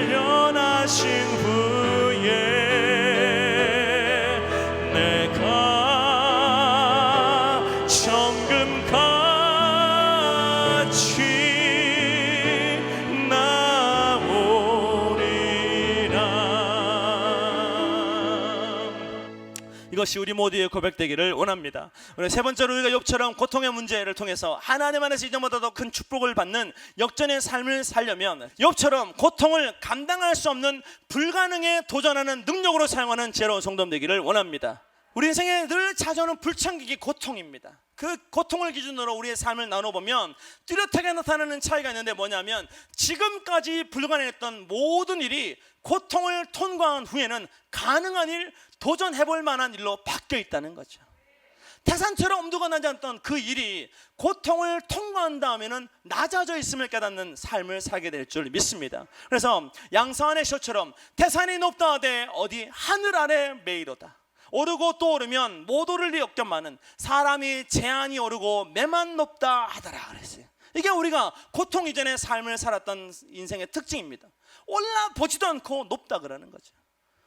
살려나신 후에 내가 정금같이 나오리라. 이것이 우리 모두의 고백되기를 원합니다. 오늘 세 번째로 우리가 욥처럼 고통의 문제를 통해서 하나님 안에서 이전보다 더 큰 축복을 받는 역전의 삶을 살려면 욥처럼 고통을 감당할 수 없는 불가능에 도전하는 능력으로 사용하는 지혜로운 성도 되기를 원합니다. 우리 인생에 늘 찾아오는 불청객이 고통입니다. 그 고통을 기준으로 우리의 삶을 나눠보면 뚜렷하게 나타나는 차이가 있는데 뭐냐면 지금까지 불가능했던 모든 일이 고통을 통과한 후에는 가능한 일, 도전해볼 만한 일로 바뀌어 있다는 거죠. 태산처럼 엄두가 나지 않던 그 일이 고통을 통과한 다음에는 낮아져 있음을 깨닫는 삶을 살게 될 줄 믿습니다. 그래서 양서한의 시처럼 태산이 높다 하되 어디 하늘 아래 메이로다. 오르고 또 오르면 못 오를 리 없견만은 사람이 제한이 오르고 매만 높다 하더라 그랬어요. 이게 우리가 고통 이전의 삶을 살았던 인생의 특징입니다. 올라보지도 않고 높다 그러는 거죠.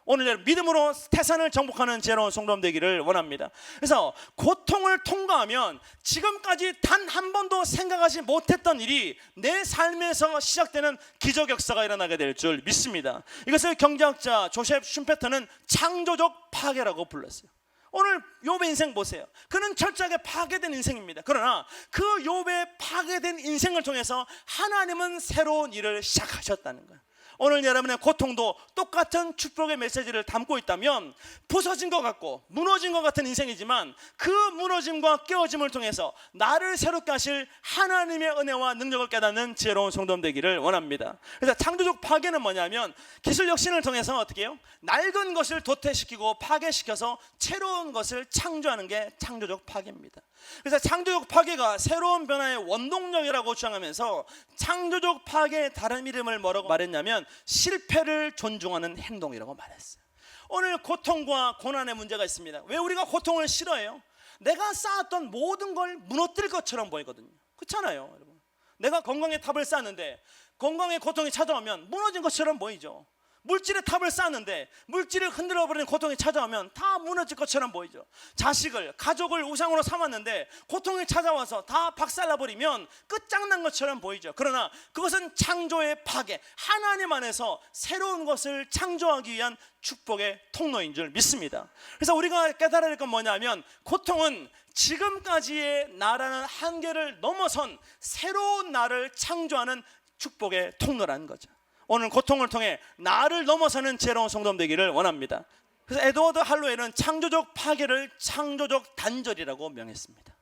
오늘 믿음으로 태산을 정복하는 지혜로운 성도 되기를 원합니다. 그래서 고통을 통과하면 지금까지 단 한 번도 생각하지 못했던 일이 내 삶에서 시작되는 기적 역사가 일어나게 될 줄 믿습니다. 이것을 경제학자 조셉 슌페터는 창조적 파괴라고 불렀어요. 오늘 욥의 인생 보세요. 그는 철저하게 파괴된 인생입니다. 그러나 그 욥의 파괴된 인생을 통해서 하나님은 새로운 일을 시작하셨다는 거예요. 오늘 여러분의 고통도 똑같은 축복의 메시지를 담고 있다면 부서진 것 같고 무너진 것 같은 인생이지만 그 무너짐과 깨어짐을 통해서 나를 새롭게 하실 하나님의 은혜와 능력을 깨닫는 지혜로운 성도 되기를 원합니다. 그래서 창조적 파괴는 뭐냐면 기술 혁신을 통해서 어떻게 해요? 낡은 것을 도태시키고 파괴시켜서 새로운 것을 창조하는 게 창조적 파괴입니다. 그래서 창조적 파괴가 새로운 변화의 원동력이라고 주장하면서 창조적 파괴의 다른 이름을 뭐라고 말했냐면 실패를 존중하는 행동이라고 말했어요. 오늘 고통과 고난의 문제가 있습니다. 왜 우리가 고통을 싫어해요? 내가 쌓았던 모든 걸 무너뜨릴 것처럼 보이거든요. 그렇잖아요, 여러분. 내가 건강의 탑을 쌓았는데 건강의 고통이 찾아오면 무너진 것처럼 보이죠. 물질의 탑을 쌓았는데 물질을 흔들어버리는 고통이 찾아오면 다 무너질 것처럼 보이죠. 자식을, 가족을 우상으로 삼았는데 고통이 찾아와서 다 박살나버리면 끝장난 것처럼 보이죠. 그러나 그것은 창조의 파괴, 하나님 안에서 새로운 것을 창조하기 위한 축복의 통로인 줄 믿습니다. 그래서 우리가 깨달아야 할 건 뭐냐면 고통은 지금까지의 나라는 한계를 넘어선 새로운 나를 창조하는 축복의 통로라는 거죠. 오늘 고통을 통해 나를 넘어서는 지혜로운 성도 되기를 원합니다. 그래서 에드워드 할로웨는 창조적 파괴를 창조적 단절이라고 명했습니다.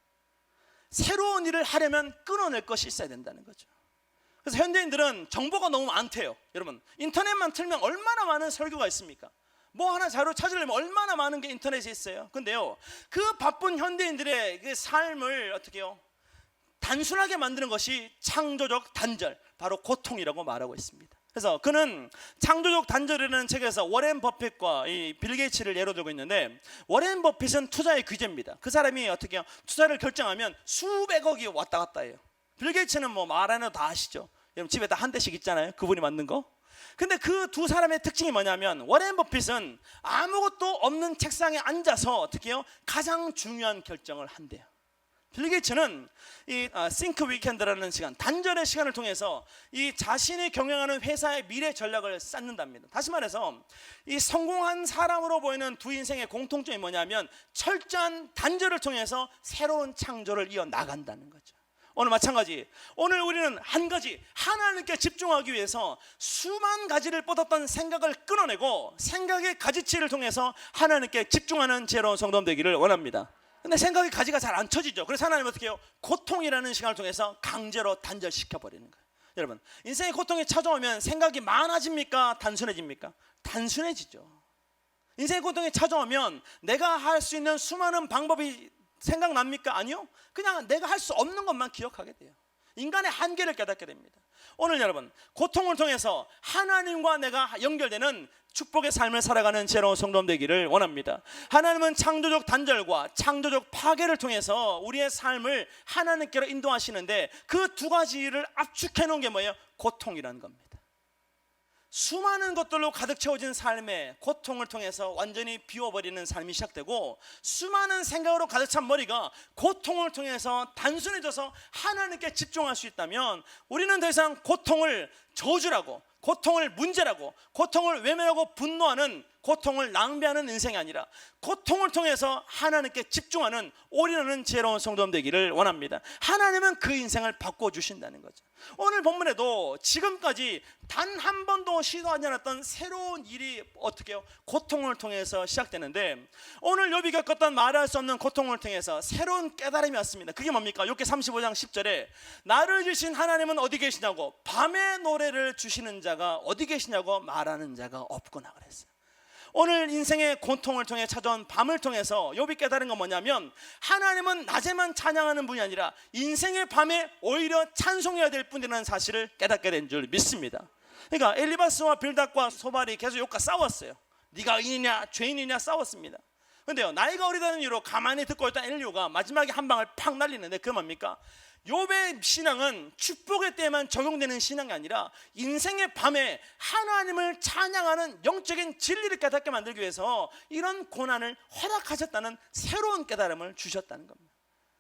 새로운 일을 하려면 끊어낼 것이 있어야 된다는 거죠. 그래서 현대인들은 정보가 너무 많대요. 여러분, 인터넷만 틀면 얼마나 많은 설교가 있습니까? 뭐 하나 자료 찾으려면 얼마나 많은 게 인터넷에 있어요. 근데요, 그 바쁜 현대인들의 그 삶을 어떻게 해요? 단순하게 만드는 것이 창조적 단절, 바로 고통이라고 말하고 있습니다. 그래서 그는 창조적 단절이라는 책에서 워렌 버핏과 이 빌 게이츠를 예로 들고 있는데, 워렌 버핏은 투자의 귀재입니다. 그 사람이 어떻게 해요? 투자를 결정하면 수백억이 왔다 갔다 해요. 빌 게이츠는 뭐 말 안 해도 다 아시죠? 여러분 집에 다 한 대씩 있잖아요. 그분이 만든 거. 근데 그 두 사람의 특징이 뭐냐면 워렌 버핏은 아무것도 없는 책상에 앉아서 어떻게 해요? 가장 중요한 결정을 한대요. 빌 게이츠는 이 싱크 위켄드라는 시간, 단절의 시간을 통해서 이 자신이 경영하는 회사의 미래 전략을 쌓는답니다. 다시 말해서 이 성공한 사람으로 보이는 두 인생의 공통점이 뭐냐면 철저한 단절을 통해서 새로운 창조를 이어나간다는 거죠. 오늘 마찬가지, 오늘 우리는 한 가지 하나님께 집중하기 위해서 수만 가지를 뻗었던 생각을 끊어내고 생각의 가지치를 통해서 하나님께 집중하는 지혜로운 성도 되기를 원합니다. 근데 생각이 가지가 잘 안 쳐지죠. 그래서 하나님 어떻게 해요? 고통이라는 시간을 통해서 강제로 단절시켜 버리는 거예요. 여러분, 인생의 고통이 찾아오면 생각이 많아집니까? 단순해집니까? 단순해지죠. 인생의 고통이 찾아오면 내가 할 수 있는 수많은 방법이 생각납니까? 아니요. 그냥 내가 할 수 없는 것만 기억하게 돼요. 인간의 한계를 깨닫게 됩니다. 오늘 여러분, 고통을 통해서 하나님과 내가 연결되는 축복의 삶을 살아가는 지혜로운 성도 되기를 원합니다. 하나님은 창조적 단절과 창조적 파괴를 통해서 우리의 삶을 하나님께로 인도하시는데 그 두 가지를 압축해 놓은 게 뭐예요? 고통이라는 겁니다. 수많은 것들로 가득 채워진 삶의 고통을 통해서 완전히 비워버리는 삶이 시작되고, 수많은 생각으로 가득 찬 머리가 고통을 통해서 단순해져서 하나님께 집중할 수 있다면, 우리는 더 이상 고통을 저주라고, 고통을 문제라고, 고통을 외면하고 분노하는, 고통을 낭비하는 인생이 아니라 고통을 통해서 하나님께 집중하는 올인하는 지혜로운 성도 되기를 원합니다. 하나님은 그 인생을 바꿔주신다는 거죠. 오늘 본문에도 지금까지 단 한 번도 시도하지 않았던 새로운 일이 어떻게 해요? 고통을 통해서 시작되는데, 오늘 욥이 겪었던 말할 수 없는 고통을 통해서 새로운 깨달음이 왔습니다. 그게 뭡니까? 욥기 35장 10절에 나를 주신 하나님은 어디 계시냐고, 밤의 노래를 주시는 자가 어디 계시냐고 말하는 자가 없구나 그랬어요. 오늘 인생의 고통을 통해 찾아온 밤을 통해서 욥이 깨달은 건 뭐냐면, 하나님은 낮에만 찬양하는 분이 아니라 인생의 밤에 오히려 찬송해야 될 분이라는 사실을 깨닫게 된 줄 믿습니다. 그러니까 엘리바스와 빌닷과 소발이 계속 욥과 싸웠어요. 네가 의인이냐 죄인이냐 싸웠습니다. 그런데요, 나이가 어리다는 이유로 가만히 듣고 있던 엘리후가 마지막에 한 방을 팍 날리는데, 그 뭡니까? 욥의 신앙은 축복의 때에만 적용되는 신앙이 아니라 인생의 밤에 하나님을 찬양하는 영적인 진리를 깨닫게 만들기 위해서 이런 고난을 허락하셨다는 새로운 깨달음을 주셨다는 겁니다.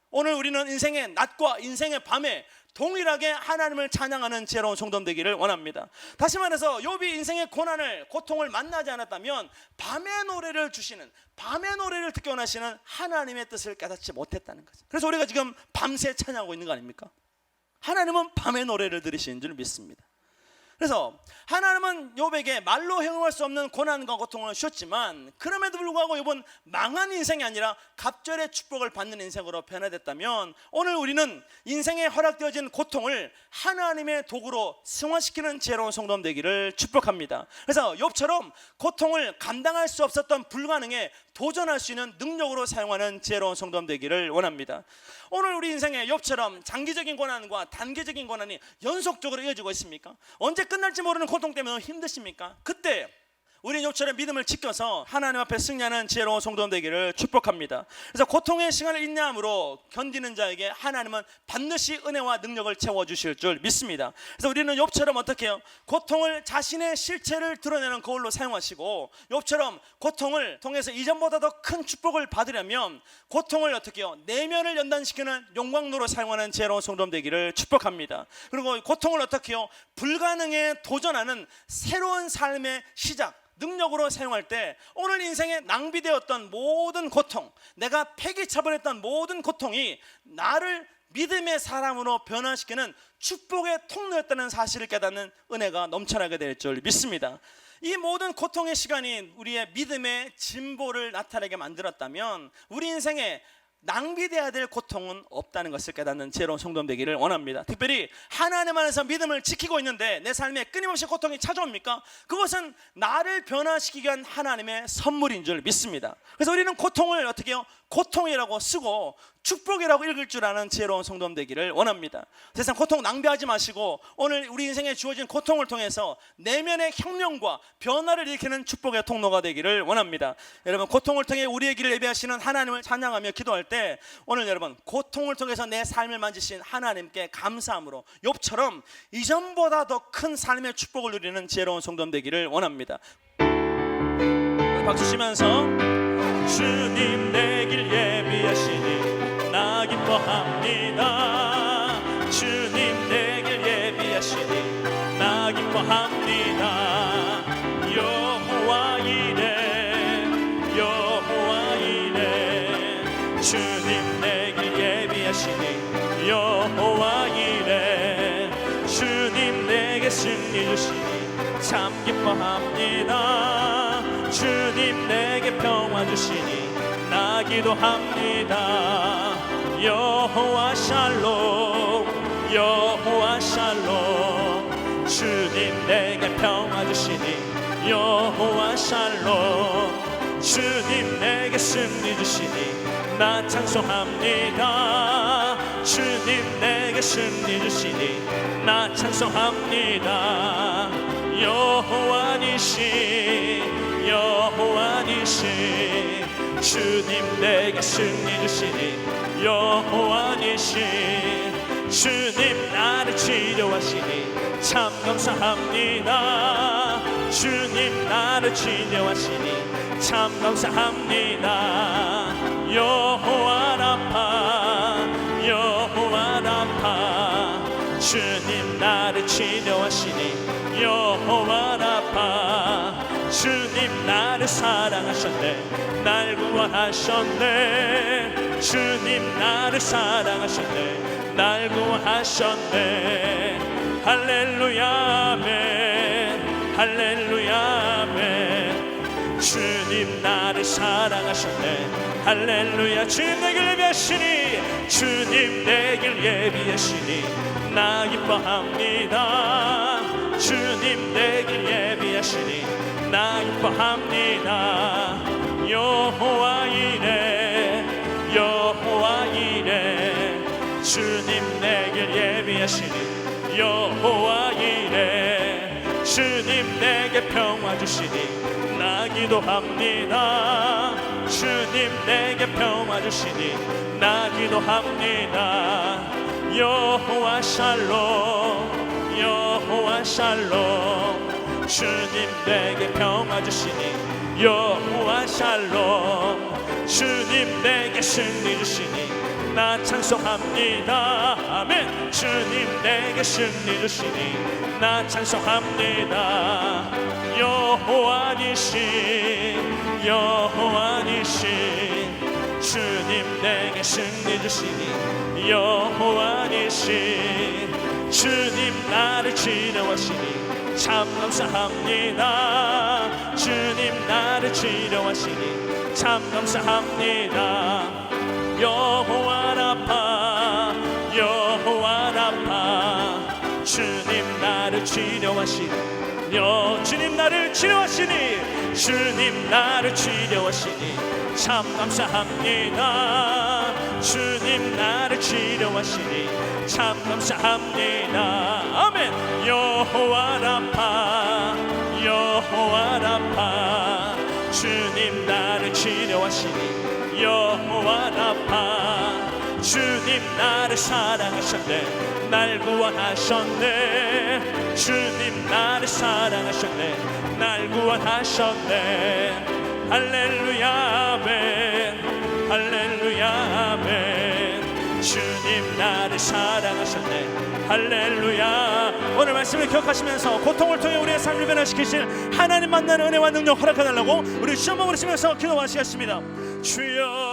오늘 우리는 인생의 낮과 인생의 밤에 동일하게 하나님을 찬양하는 지혜로운 성도 되기를 원합니다. 다시 말해서 욥이 인생의 고난을, 고통을 만나지 않았다면 밤의 노래를 주시는, 밤의 노래를 듣게 원하시는 하나님의 뜻을 깨닫지 못했다는 거죠. 그래서 우리가 지금 밤새 찬양하고 있는 거 아닙니까? 하나님은 밤의 노래를 들으시는 줄 믿습니다. 그래서 하나님은 욥에게 말로 형용할 수 없는 고난과 고통을 주셨지만, 그럼에도 불구하고 욥은 망한 인생이 아니라 갑절의 축복을 받는 인생으로 변화됐다면, 오늘 우리는 인생에 허락되어진 고통을 하나님의 도구로 승화시키는 지혜로운 성도 되기를 축복합니다. 그래서 욥처럼 고통을 감당할 수 없었던 불가능에 도전할 수 있는 능력으로 사용하는 지혜로운 성도 되기를 원합니다. 오늘 우리 인생에 욥처럼 장기적인 고난과 단기적인 고난이 연속적으로 이어지고 있습니까? 언제 끝날지 모르는 고통 때문에 힘드십니까? 그때 우리 욥처럼 믿음을 지켜서 하나님 앞에 승리하는 지혜로운 성도 되기를 축복합니다. 그래서 고통의 시간을 인내함으로 견디는 자에게 하나님은 반드시 은혜와 능력을 채워주실 줄 믿습니다. 그래서 우리는 욥처럼 어떻게 해요? 고통을 자신의 실체를 드러내는 거울로 사용하시고, 욥처럼 고통을 통해서 이전보다 더 큰 축복을 받으려면 고통을 어떻게 해요? 내면을 연단시키는 용광로로 사용하는 지혜로운 성도 되기를 축복합니다. 그리고 고통을 어떻게 해요? 불가능에 도전하는 새로운 삶의 시작, 능력으로 사용할 때 오늘 인생에 낭비되었던 모든 고통, 내가 폐기처벌했던 모든 고통이 나를 믿음의 사람으로 변화시키는 축복의 통로였다는 사실을 깨닫는 은혜가 넘쳐나게 될 줄 믿습니다. 이 모든 고통의 시간이 우리의 믿음의 진보를 나타내게 만들었다면, 우리 인생에 낭비되어야 될 고통은 없다는 것을 깨닫는 지혜로운 성도 되기를 원합니다. 특별히 하나님 안에서 믿음을 지키고 있는데 내 삶에 끊임없이 고통이 찾아옵니까? 그것은 나를 변화시키기 위한 하나님의 선물인 줄 믿습니다. 그래서 우리는 고통을 어떻게 해요? 고통이라고 쓰고 축복이라고 읽을 줄 아는 지혜로운 성도 되기를 원합니다. 세상 고통 낭비하지 마시고 오늘 우리 인생에 주어진 고통을 통해서 내면의 혁명과 변화를 일으키는 축복의 통로가 되기를 원합니다. 여러분, 고통을 통해 우리의 길을 예비하시는 하나님을 찬양하며 기도할 때 오늘 여러분, 고통을 통해서 내 삶을 만지신 하나님께 감사함으로 욥처럼 이전보다 더 큰 삶의 축복을 누리는 지혜로운 성도 되기를 원합니다. 박수 치면서 주님 내 길 예비하시니 나 기뻐합니다. 주님 내 길 예비하시니 나 기뻐합니다. 여호와 이레 여호와 이레 주님 내 길 예비하시니 여호와 이레 주님 내게 승리 주시니 참 기뻐합니다. 주님 내게 평화 주시니 나 기도합니다. 여호와 샬롬 여호와 샬롬 주님 내게 평화 주시니 여호와 샬롬 주님 내게 승리 주시니 나 찬송합니다. 주님 내게 승리 주시니 나 찬송합니다. 여호와 니시 여호와 니시 주님 내게 승리 주시니 여호와 니시 주님 나를 치료하시니 참 감사합니다. 주님 나를 치료하시니 참 감사합니다. 여호와 라파 여호와 라파 주님 나를 치료하시니 여호와 라파 주님 나를 사랑하셨네 날 구원하셨네 주님 나를 사랑하셨네 날 구원하셨네 할렐루야 아멘 할렐루야 아멘 주님 나를 사랑하셨네 할렐루야 주님 내길 예비하시니 주님 내길 예비하시니 나 기뻐합니다 주님 내길 예비하시니 나 기뻐합니다 여호와 이레 여호와 이레 주님 내길 예비하시니 여호와 이레 주님 내게 평화 주시니 나 기도합니다 주님 내게 평화 주시니 나 기도합니다 여호와 샬롬 여호와 샬롬 주님 내게 평화 주시니 여호와 샬롬 주님 내게 승리 주시니 나 찬송합니다 아멘 주님 내게 승리 주시니 나 찬송합니다 여호와 니신 여호와 니신 주님 내게 승리 주시니 여호와 니신 주님 나를 치료하시니 참 감사합니다 주님 나를 치료하시니 참 감사합니다 여호와 라파 여호와 라파 주님 나를 치료하시니 주님 나를 치료하시니 주님 나를 치료하시니 참 감사합니다 주님 나를 치료하시니 참 감사합니다 아멘 여호와 라파 여호와 라파 주님 나를 치료하시니 여호와 라파 주님 나를 사랑하셨네 날 구원하셨네 주님 나를 사랑하셨네 날 구원하셨네 할렐루야 아멘 할렐루야 아멘 주님 나를 사랑하셨네 할렐루야 오늘 말씀을 기억하시면서 고통을 통해 우리의 삶을 변화시키실 하나님 만나는 은혜와 능력 허락해달라고 우리 시험을 부르시면서 기도하시겠습니다 주여